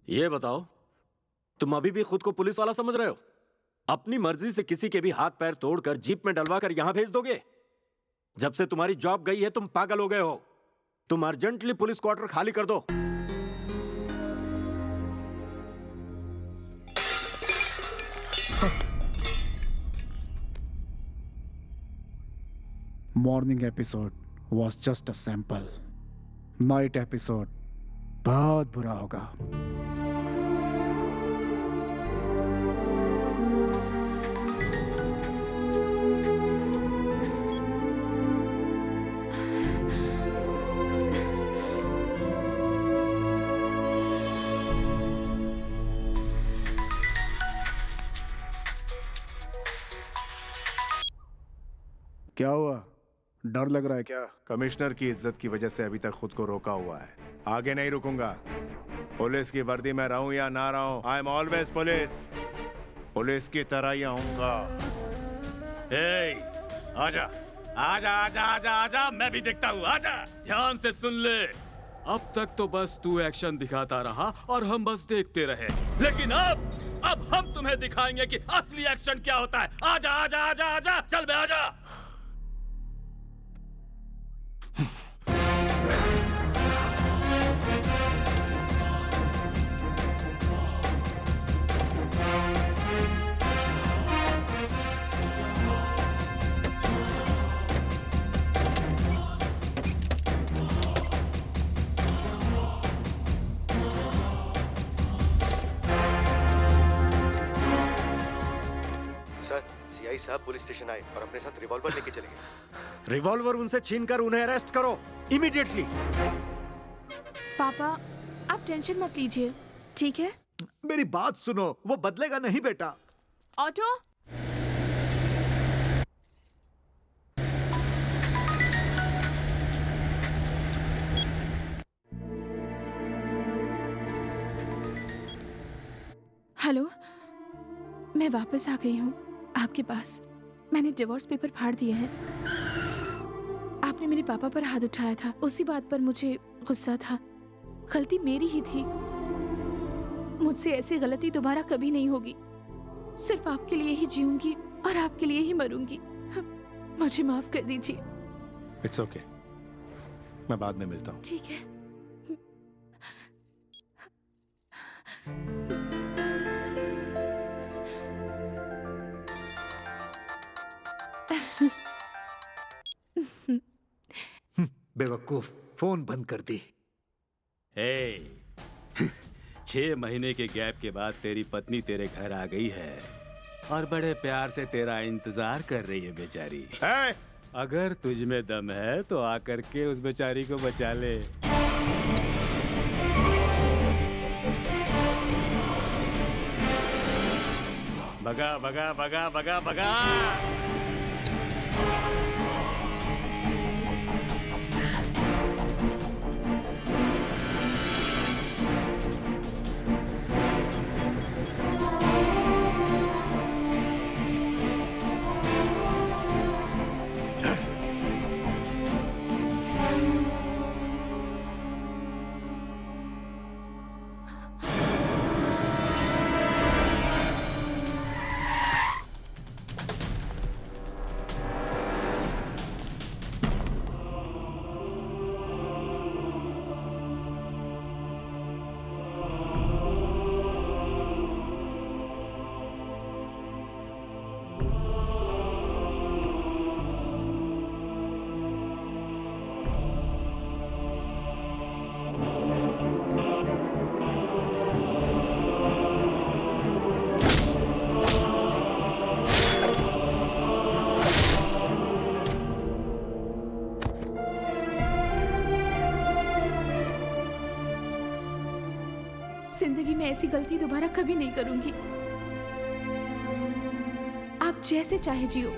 ये बताओ, तुम अभी भी खुद को पुलिस वाला समझ रहे हो? अपनी मर्जी से किसी के भी हाथ पैर तोड़कर जीप में डलवा कर यहां भेज दोगे? जब से तुम्हारी जॉब गई है तुम पागल हो गए हो। तुम अर्जेंटली पुलिस क्वार्टर खाली कर दो। Morning episode was just a sample. Night episode बहुत बुरा होगा। क्या हुआ? डर लग रहा है क्या? कमिश्नर की इज्जत की वजह से अभी तक खुद को रोका हुआ है, आगे नहीं रुकूंगा। पुलिस की वर्दी में रहूं या ना रहूं, I am always police. Police की तरह ही आऊंगा। आजा, आजा आजा आजा आजा, मैं भी देखता हूँ, आजा। ध्यान से सुन ले, अब तक तो बस तू एक्शन दिखाता रहा और हम बस देखते रहे, लेकिन अब हम तुम्हें दिखाएंगे कि असली एक्शन क्या होता है। आजा आजा आजा आजा, चल बे आजा। सर, सीआई साहब पुलिस स्टेशन आए और अपने साथ रिवॉल्वर लेके चले गए। रिवॉल्वर उनसे छीनकर उन्हें अरेस्ट करो इमीडिएटली। पापा आप टेंशन मत लीजिए, ठीक है? मेरी बात सुनो, वो बदलेगा नहीं बेटा। ऑटो, हेलो, मैं वापस आ गई हूँ आपके पास। मैंने डिवोर्स पेपर फाड़ दिए हैं। आपने मेरे पापा पर हाथ उठाया था, उसी बात पर मुझे गुस्सा था। गलती मेरी ही थी। मुझसे ऐसी गलती दोबारा कभी नहीं होगी। सिर्फ आपके लिए ही जीऊंगी और आपके लिए ही मरूंगी। मुझे माफ कर दीजिए। इट्स ओके, मैं बाद में मिलता हूँ। ठीक है। बेवकूफ, फोन बंद कर दी। 6 महीने के गैप के बाद तेरी पत्नी तेरे घर आ गई है और बड़े प्यार से तेरा इंतजार कर रही है बेचारी। अगर तुझ में दम है तो आकर के उस बेचारी को बचा ले। भगा भगा भगा भगा भगा। जिंदगी में ऐसी गलती दोबारा कभी नहीं करूंगी। आप जैसे चाहे जियो,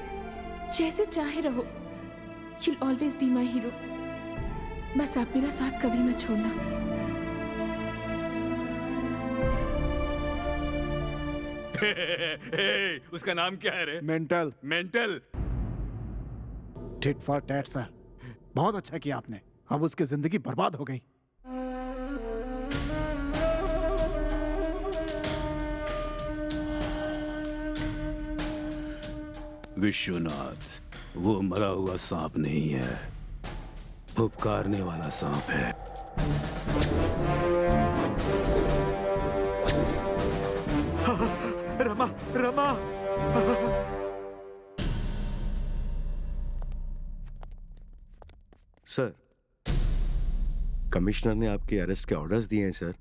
जैसे चाहे रहो। You'll always be my hero। बस आप मेरा साथ कभी मत छोड़ना। उसका नाम क्या है रे? Mental. Mental. Tit for tat sir, बहुत अच्छा किया आपने। अब उसकी जिंदगी बर्बाद हो गई। विश्वनाथ, वो मरा हुआ सांप नहीं है, फुफकारने वाला सांप है। रमा, रमा। सर, कमिश्नर ने आपके अरेस्ट के ऑर्डर्स दिए हैं सर।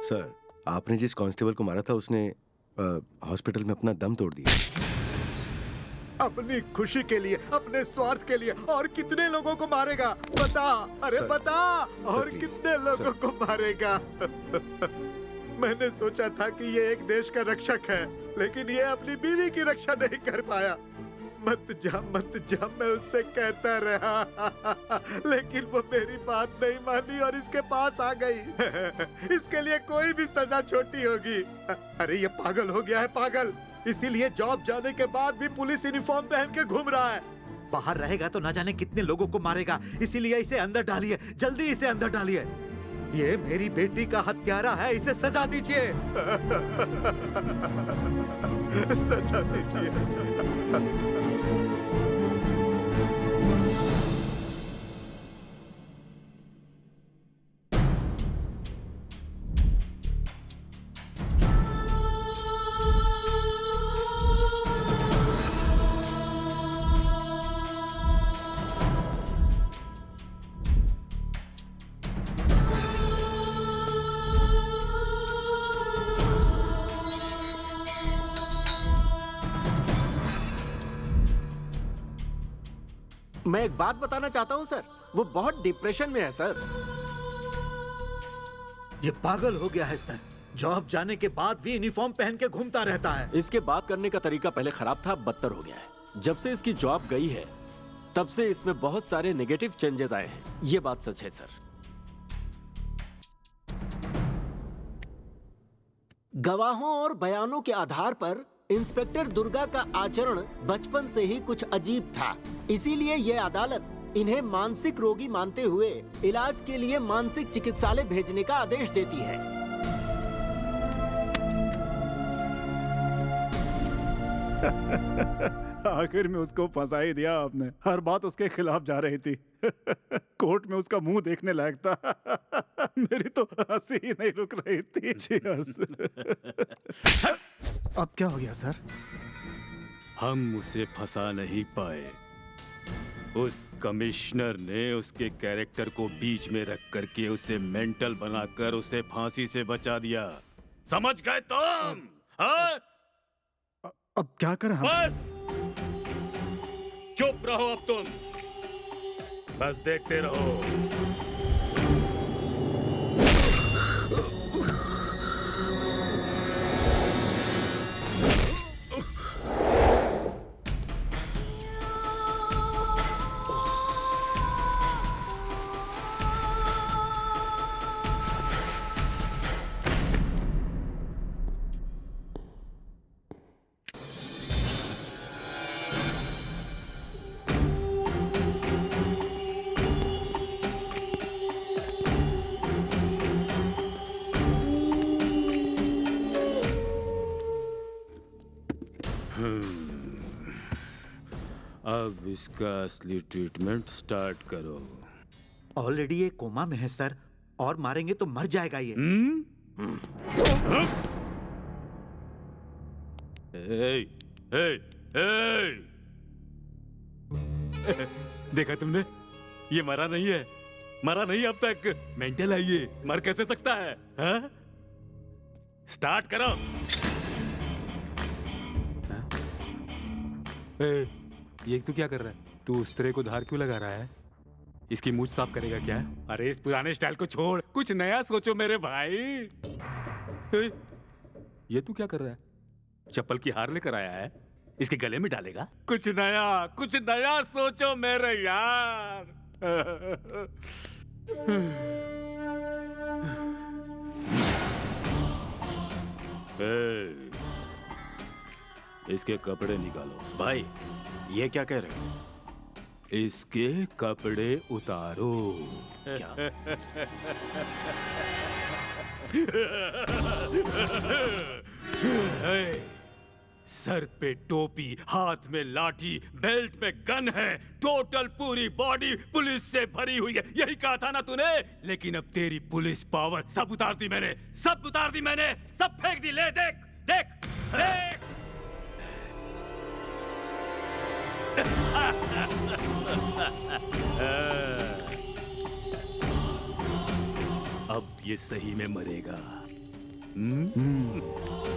सर, आपने जिस कांस्टेबल को मारा था उसने हॉस्पिटल में अपना दम तोड़ दिया। अपनी खुशी के लिए, अपने स्वार्थ के लिए और कितने लोगों को मारेगा बता। अरे सर, बता, और प्लीज, कितने लोगों को मारेगा। मैंने सोचा था कि ये एक देश का रक्षक है, लेकिन ये अपनी बीवी की रक्षा नहीं कर पाया। मत जा, मैं उससे कहता रहा लेकिन वो मेरी बात नहीं मानी और इसके पास आ गई। इसके लिए कोई भी सजा छोटी होगी। अरे ये पागल हो गया है, पागल। इसीलिए जॉब जाने के बाद भी पुलिस यूनिफॉर्म पहन के घूम रहा है। बाहर रहेगा तो न जाने कितने लोगों को मारेगा, इसीलिए इसे अंदर डालिए, जल्दी इसे अंदर डालिए। ये मेरी बेटी का हत्यारा है, इसे सजा दीजिए। सजा दीजिए। मैं एक बात बताना चाहता हूं सर, वो बहुत डिप्रेशन में है सर। ये पागल हो गया है सर, जॉब जाने के बाद भी यूनिफॉर्म पहन के घूमता रहता है। इसके बात करने का तरीका पहले खराब था, अब बदतर हो गया है। जब से इसकी जॉब गई है तब से इसमें बहुत सारे नेगेटिव चेंजेस आए हैं, ये बात सच है सर। गवाहों और बयानों के आधार पर इंस्पेक्टर दुर्गा का आचरण बचपन से ही कुछ अजीब था, इसीलिए ये अदालत इन्हें मानसिक रोगी मानते हुए इलाज के लिए मानसिक चिकित्सालय भेजने का आदेश देती है। आखिर में उसको फंसा ही दिया आपने, हर बात उसके खिलाफ जा रही थी। कोर्ट में उसका मुंह देखने लायक था। मेरी तो हंसी ही नहीं रुक रही थी। Cheers। अब क्या हो गया सर? हम उसे फंसा नहीं पाए। उस कमिश्नर ने उसके कैरेक्टर को बीच में रख करके उसे मेंटल बनाकर उसे फांसी से बचा दिया। समझ गए तुम? हाँ? अब क्या करें हम? बस चुप रहो अब तुम, बस देखते रहो। अब इसका असली ट्रीटमेंट स्टार्ट करो। ऑलरेडी ये कोमा में है सर, और मारेंगे तो मर जाएगा ये। देखा तुमने, ये मरा नहीं है, मरा नहीं अब तक, मेंटल है ये, मर कैसे सकता है? हा? स्टार्ट करो। ये तू क्या कर रहा है? तू उस तरह को धार क्यों लगा रहा है? इसकी मूंछ साफ करेगा क्या? अरे इस पुराने स्टाइल को छोड़, कुछ नया सोचो मेरे भाई। ये तू क्या कर रहा है? चप्पल की हार लेकर आया है, इसके गले में डालेगा? कुछ नया सोचो मेरे यार। इसके कपड़े निकालो। भाई ये क्या कह रहे हो? इसके कपड़े उतारो। क्या? सर पे टोपी, हाथ में लाठी, बेल्ट में गन है, टोटल पूरी बॉडी पुलिस से भरी हुई है। यही कहा था ना तूने? लेकिन अब तेरी पुलिस पावर सब उतार दी मैंने, सब उतार दी मैंने, सब फेंक दी। ले देख देख देख। अब ये सही में मरेगा।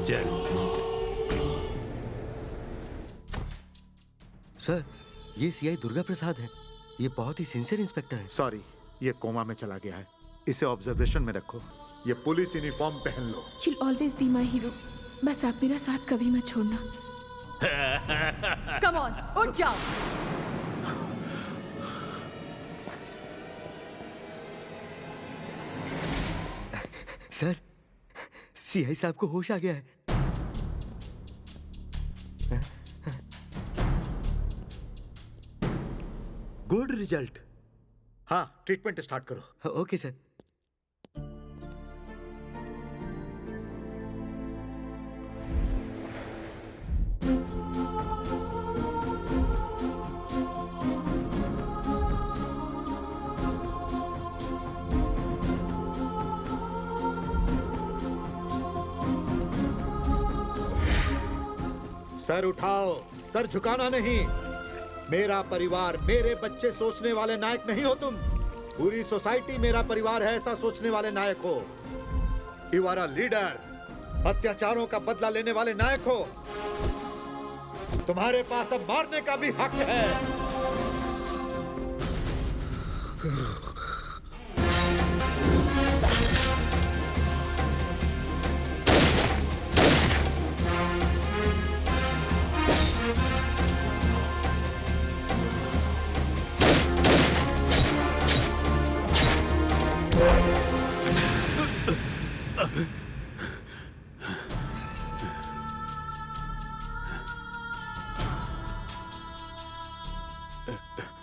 चल। सर, ये सीआई दुर्गा प्रसाद है। ये बहुत ही सिंसियर इंस्पेक्टर है। सॉरी, ये कोमा में चला गया है, इसे ऑब्जर्वेशन में रखो। ये पुलिस यूनिफॉर्म पहन लो। You'll always be my hero। बस आप मेरा साथ कभी मत छोड़ना। कम ऑन, उठ जाओ। सर, सीआई साहब को होश आ गया है। Good result. हाँ, ट्रीटमेंट स्टार्ट करो। Okay sir. सर उठाओ, सर झुकाना नहीं। मेरा परिवार, मेरे बच्चे सोचने वाले नायक नहीं हो तुम। पूरी सोसाइटी मेरा परिवार है ऐसा सोचने वाले नायक हो। यू आर अ लीडर, अत्याचारों का बदला लेने वाले नायक हो। तुम्हारे पास अब मारने का भी हक है।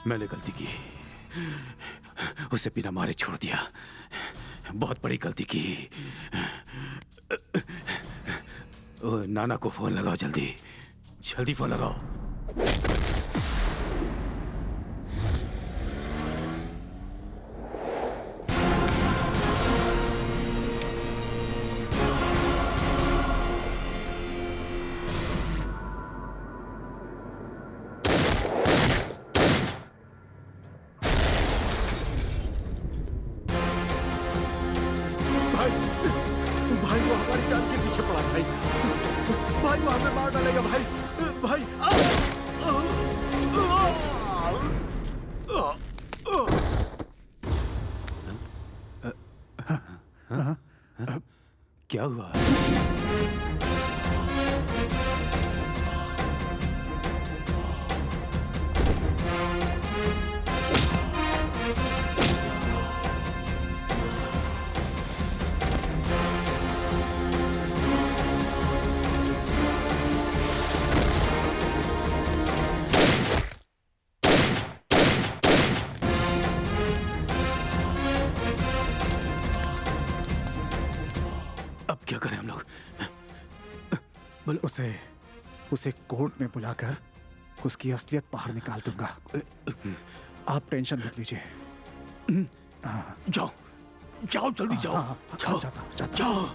मैंने गलती की, उसे बिना मारे छोड़ दिया। बहुत बड़ी गलती की। ओ, नाना को फोन लगाओ, जल्दी जल्दी फोन लगाओ। भाई वो हमारी जान के पीछे पड़ा भाई। भाई वो हमें मार डालेगा भाई। भाई क्या हुआ? अब क्या करें हम लोग? उसे कोर्ट में बुलाकर उसकी असलियत बाहर निकाल दूंगा। आप टेंशन मत लीजिए। जाओ जाओ, जल्दी जाओ। जाओ जाओ।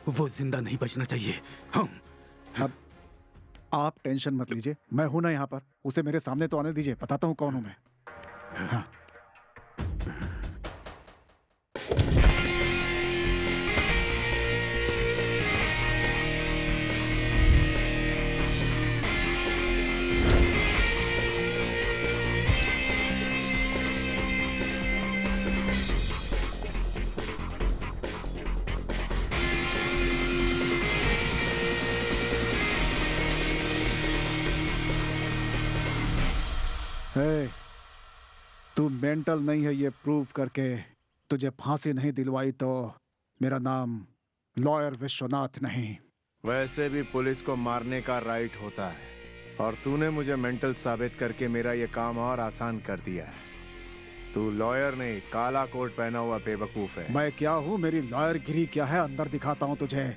वो जिंदा नहीं बचना चाहिए। अब आप टेंशन मत लीजिए, मैं हूं ना यहाँ पर। उसे मेरे सामने तो आने दीजिए, बताता हूँ कौन हूं मैं। हाँ। हे, तू मेंटल नहीं है ये प्रूव करके तुझे फांसी नहीं दिलवाई तो मेरा नाम लॉयर विश्वनाथ नहीं। वैसे भी पुलिस को मारने का राइट होता है और तूने मुझे मेंटल साबित करके मेरा ये काम और आसान कर दिया है। तू लॉयर नहीं, काला कोट पहना हुआ बेवकूफ है। मैं क्या हूँ, मेरी लॉयरगिरी क्या है, अंदर दिखाता हूँ तुझे।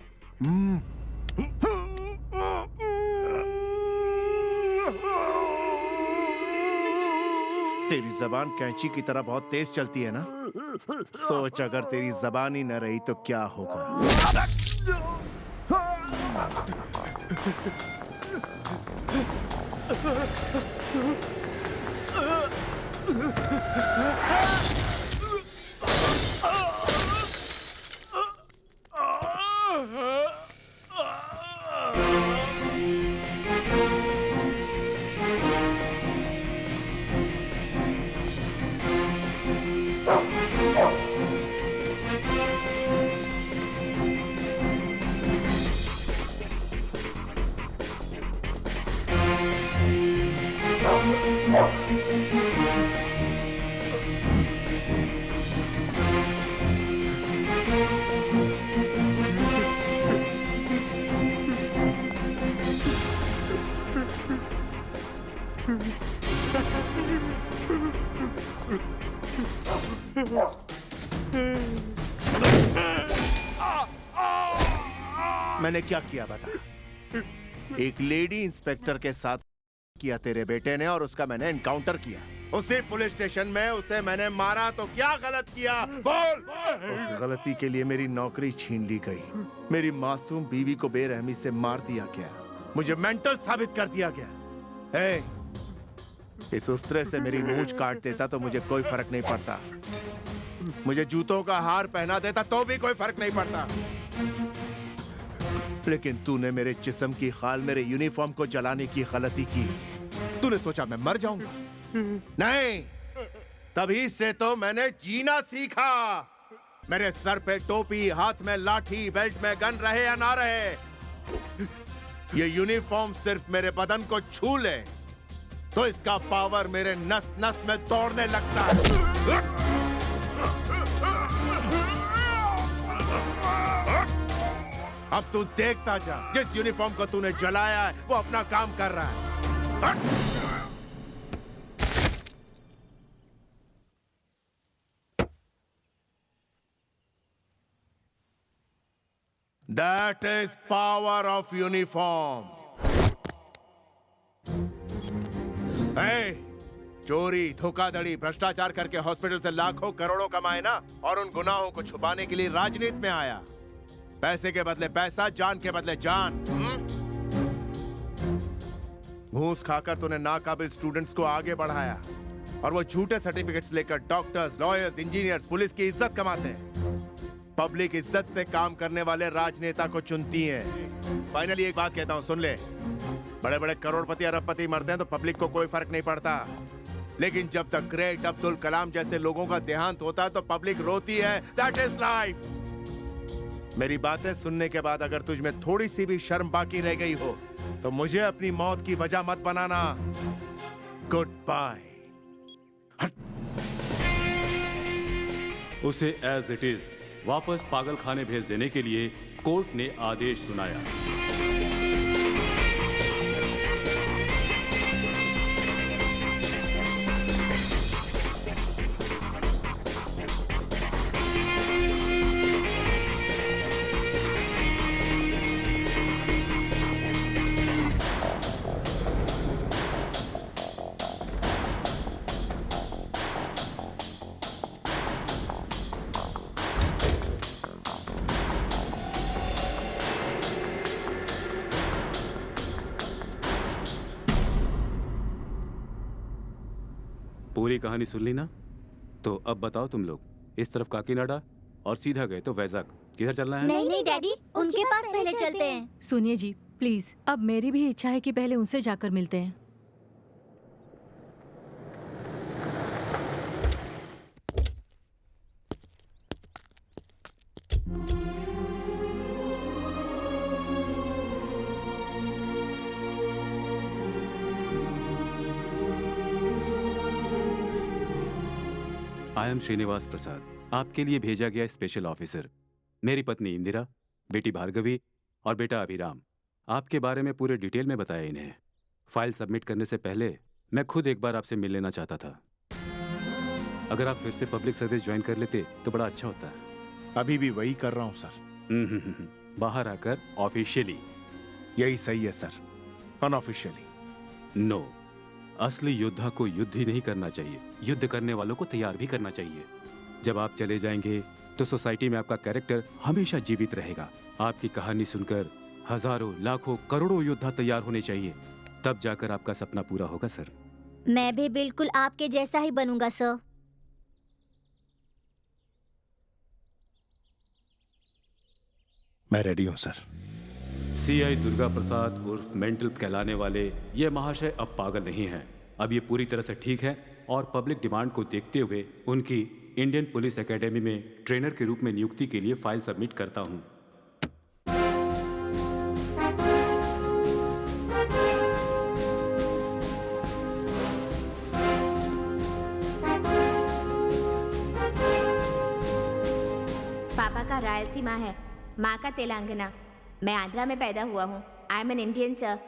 तेरी जबान कैंची की तरह बहुत तेज चलती है ना। सोच अगर तेरी जबान ही न रही तो क्या होगा। मैंने क्या किया बता? एक लेडी इंस्पेक्टर के साथ किया तेरे बेटे ने और उसका मैंने एनकाउंटर किया। उसी पुलिस स्टेशन में उसे मैंने मारा तो क्या गलत किया? बोल। उस गलती के लिए मेरी नौकरी छीन ली गई, मेरी मासूम बीवी को बेरहमी से मार दिया गया, मुझे मेंटल साबित कर दिया गया। इस उस्तरे से मेरी मूंछ काट देता तो मुझे कोई फर्क नहीं पड़ता, मुझे जूतों का हार पहना देता तो भी कोई फर्क नहीं पड़ता, लेकिन तूने मेरे जिस्म की खाल, मेरे यूनिफॉर्म को जलाने की गलती की। तूने सोचा मैं मर जाऊंगा? नहीं, तभी से तो मैंने जीना सीखा। मेरे सर पे टोपी, हाथ में लाठी, बेल्ट में गन रहे या ना रहे, ये यूनिफॉर्म सिर्फ मेरे बदन को छू ले तो इसका पावर मेरे नस नस में दौड़ने लगता है। अब तू देखता जा, जिस यूनिफॉर्म को तूने जलाया है वो अपना काम कर रहा है। That is power of uniform. Hey, चोरी, धोखाधड़ी, भ्रष्टाचार करके हॉस्पिटल से लाखों करोड़ों कमाए ना, और उन गुनाहों को छुपाने के लिए राजनीति में आया। पैसे के बदले पैसा, जान के बदले जान। घूस खाकर तूने नाकाबिल स्टूडेंट्स को आगे बढ़ाया और वो झूठे सर्टिफिकेट्स लेकर डॉक्टर्स, लॉयर्स, इंजीनियर्स, पुलिस की इज्जत कमाते हैं। पब्लिक इज्जत से काम करने वाले राजनेता को चुनती है। फाइनली एक बात कहता हूं, सुन ले। बड़े बड़े करोड़पति, अरबपति मरते हैं तो पब्लिक को कोई फर्क नहीं पड़ता, लेकिन जब तक ग्रेट अब्दुल कलाम जैसे लोगों का देहांत होता है तो पब्लिक रोती है। That is life. मेरी बातें सुनने के बाद अगर तुझ में थोड़ी सी भी शर्म बाकी रह गई हो तो मुझे अपनी मौत की वजह मत बनाना। Goodbye. उसे एज इट इज वापस पागल खाने भेज देने के लिए कोर्ट ने आदेश सुनाया। पूरी कहानी सुन ली ना? तो अब बताओ तुम लोग, इस तरफ काकीनाडा और सीधा गए तो वैजाग। किधर चलना है? नहीं नहीं डैडी, उनके पास पहले चलते हैं। सुनिए जी प्लीज, अब मेरी भी इच्छा है कि पहले उनसे जाकर मिलते हैं। आई एम श्रीनिवास प्रसाद, आपके लिए भेजा गया स्पेशल ऑफिसर। मेरी पत्नी इंदिरा, बेटी भार्गवी और बेटा अभिराम। आपके बारे में पूरे डिटेल में बताया इन्हें। फाइल सबमिट करने से पहले मैं खुद एक बार आपसे मिल लेना चाहता था। अगर आप फिर से पब्लिक सर्विस ज्वाइन कर लेते तो बड़ा अच्छा होता है। अभी भी वही कर रहा हूं सर। बाहर आकर ऑफिशियली। यही सही है सर, अनऑफिशियली। नो, असली योद्धा को युद्ध ही नहीं करना चाहिए, युद्ध करने वालों को तैयार भी करना चाहिए। जब आप चले जाएंगे तो सोसाइटी में आपका कैरेक्टर हमेशा जीवित रहेगा। आपकी कहानी सुनकर हजारों, लाखों, करोड़ों योद्धा तैयार होने चाहिए, तब जाकर आपका सपना पूरा होगा सर। मैं भी बिल्कुल आपके जैसा ही बनूंगा सर। मैं रेडी हूं सर। सीआई दुर्गा प्रसाद उर्फ मेंटल कहलाने वाले ये महाशय अब पागल नहीं हैं। अब ये पूरी तरह से ठीक है और पब्लिक डिमांड को देखते हुए उनकी इंडियन पुलिस एकेडमी में ट्रेनर के रूप में नियुक्ति के लिए फाइल सबमिट करता हूं। पापा का रायलसीमा है, माँ का तेलंगाना। मैं आंध्रा में पैदा हुआ हूँ। I am an Indian sir.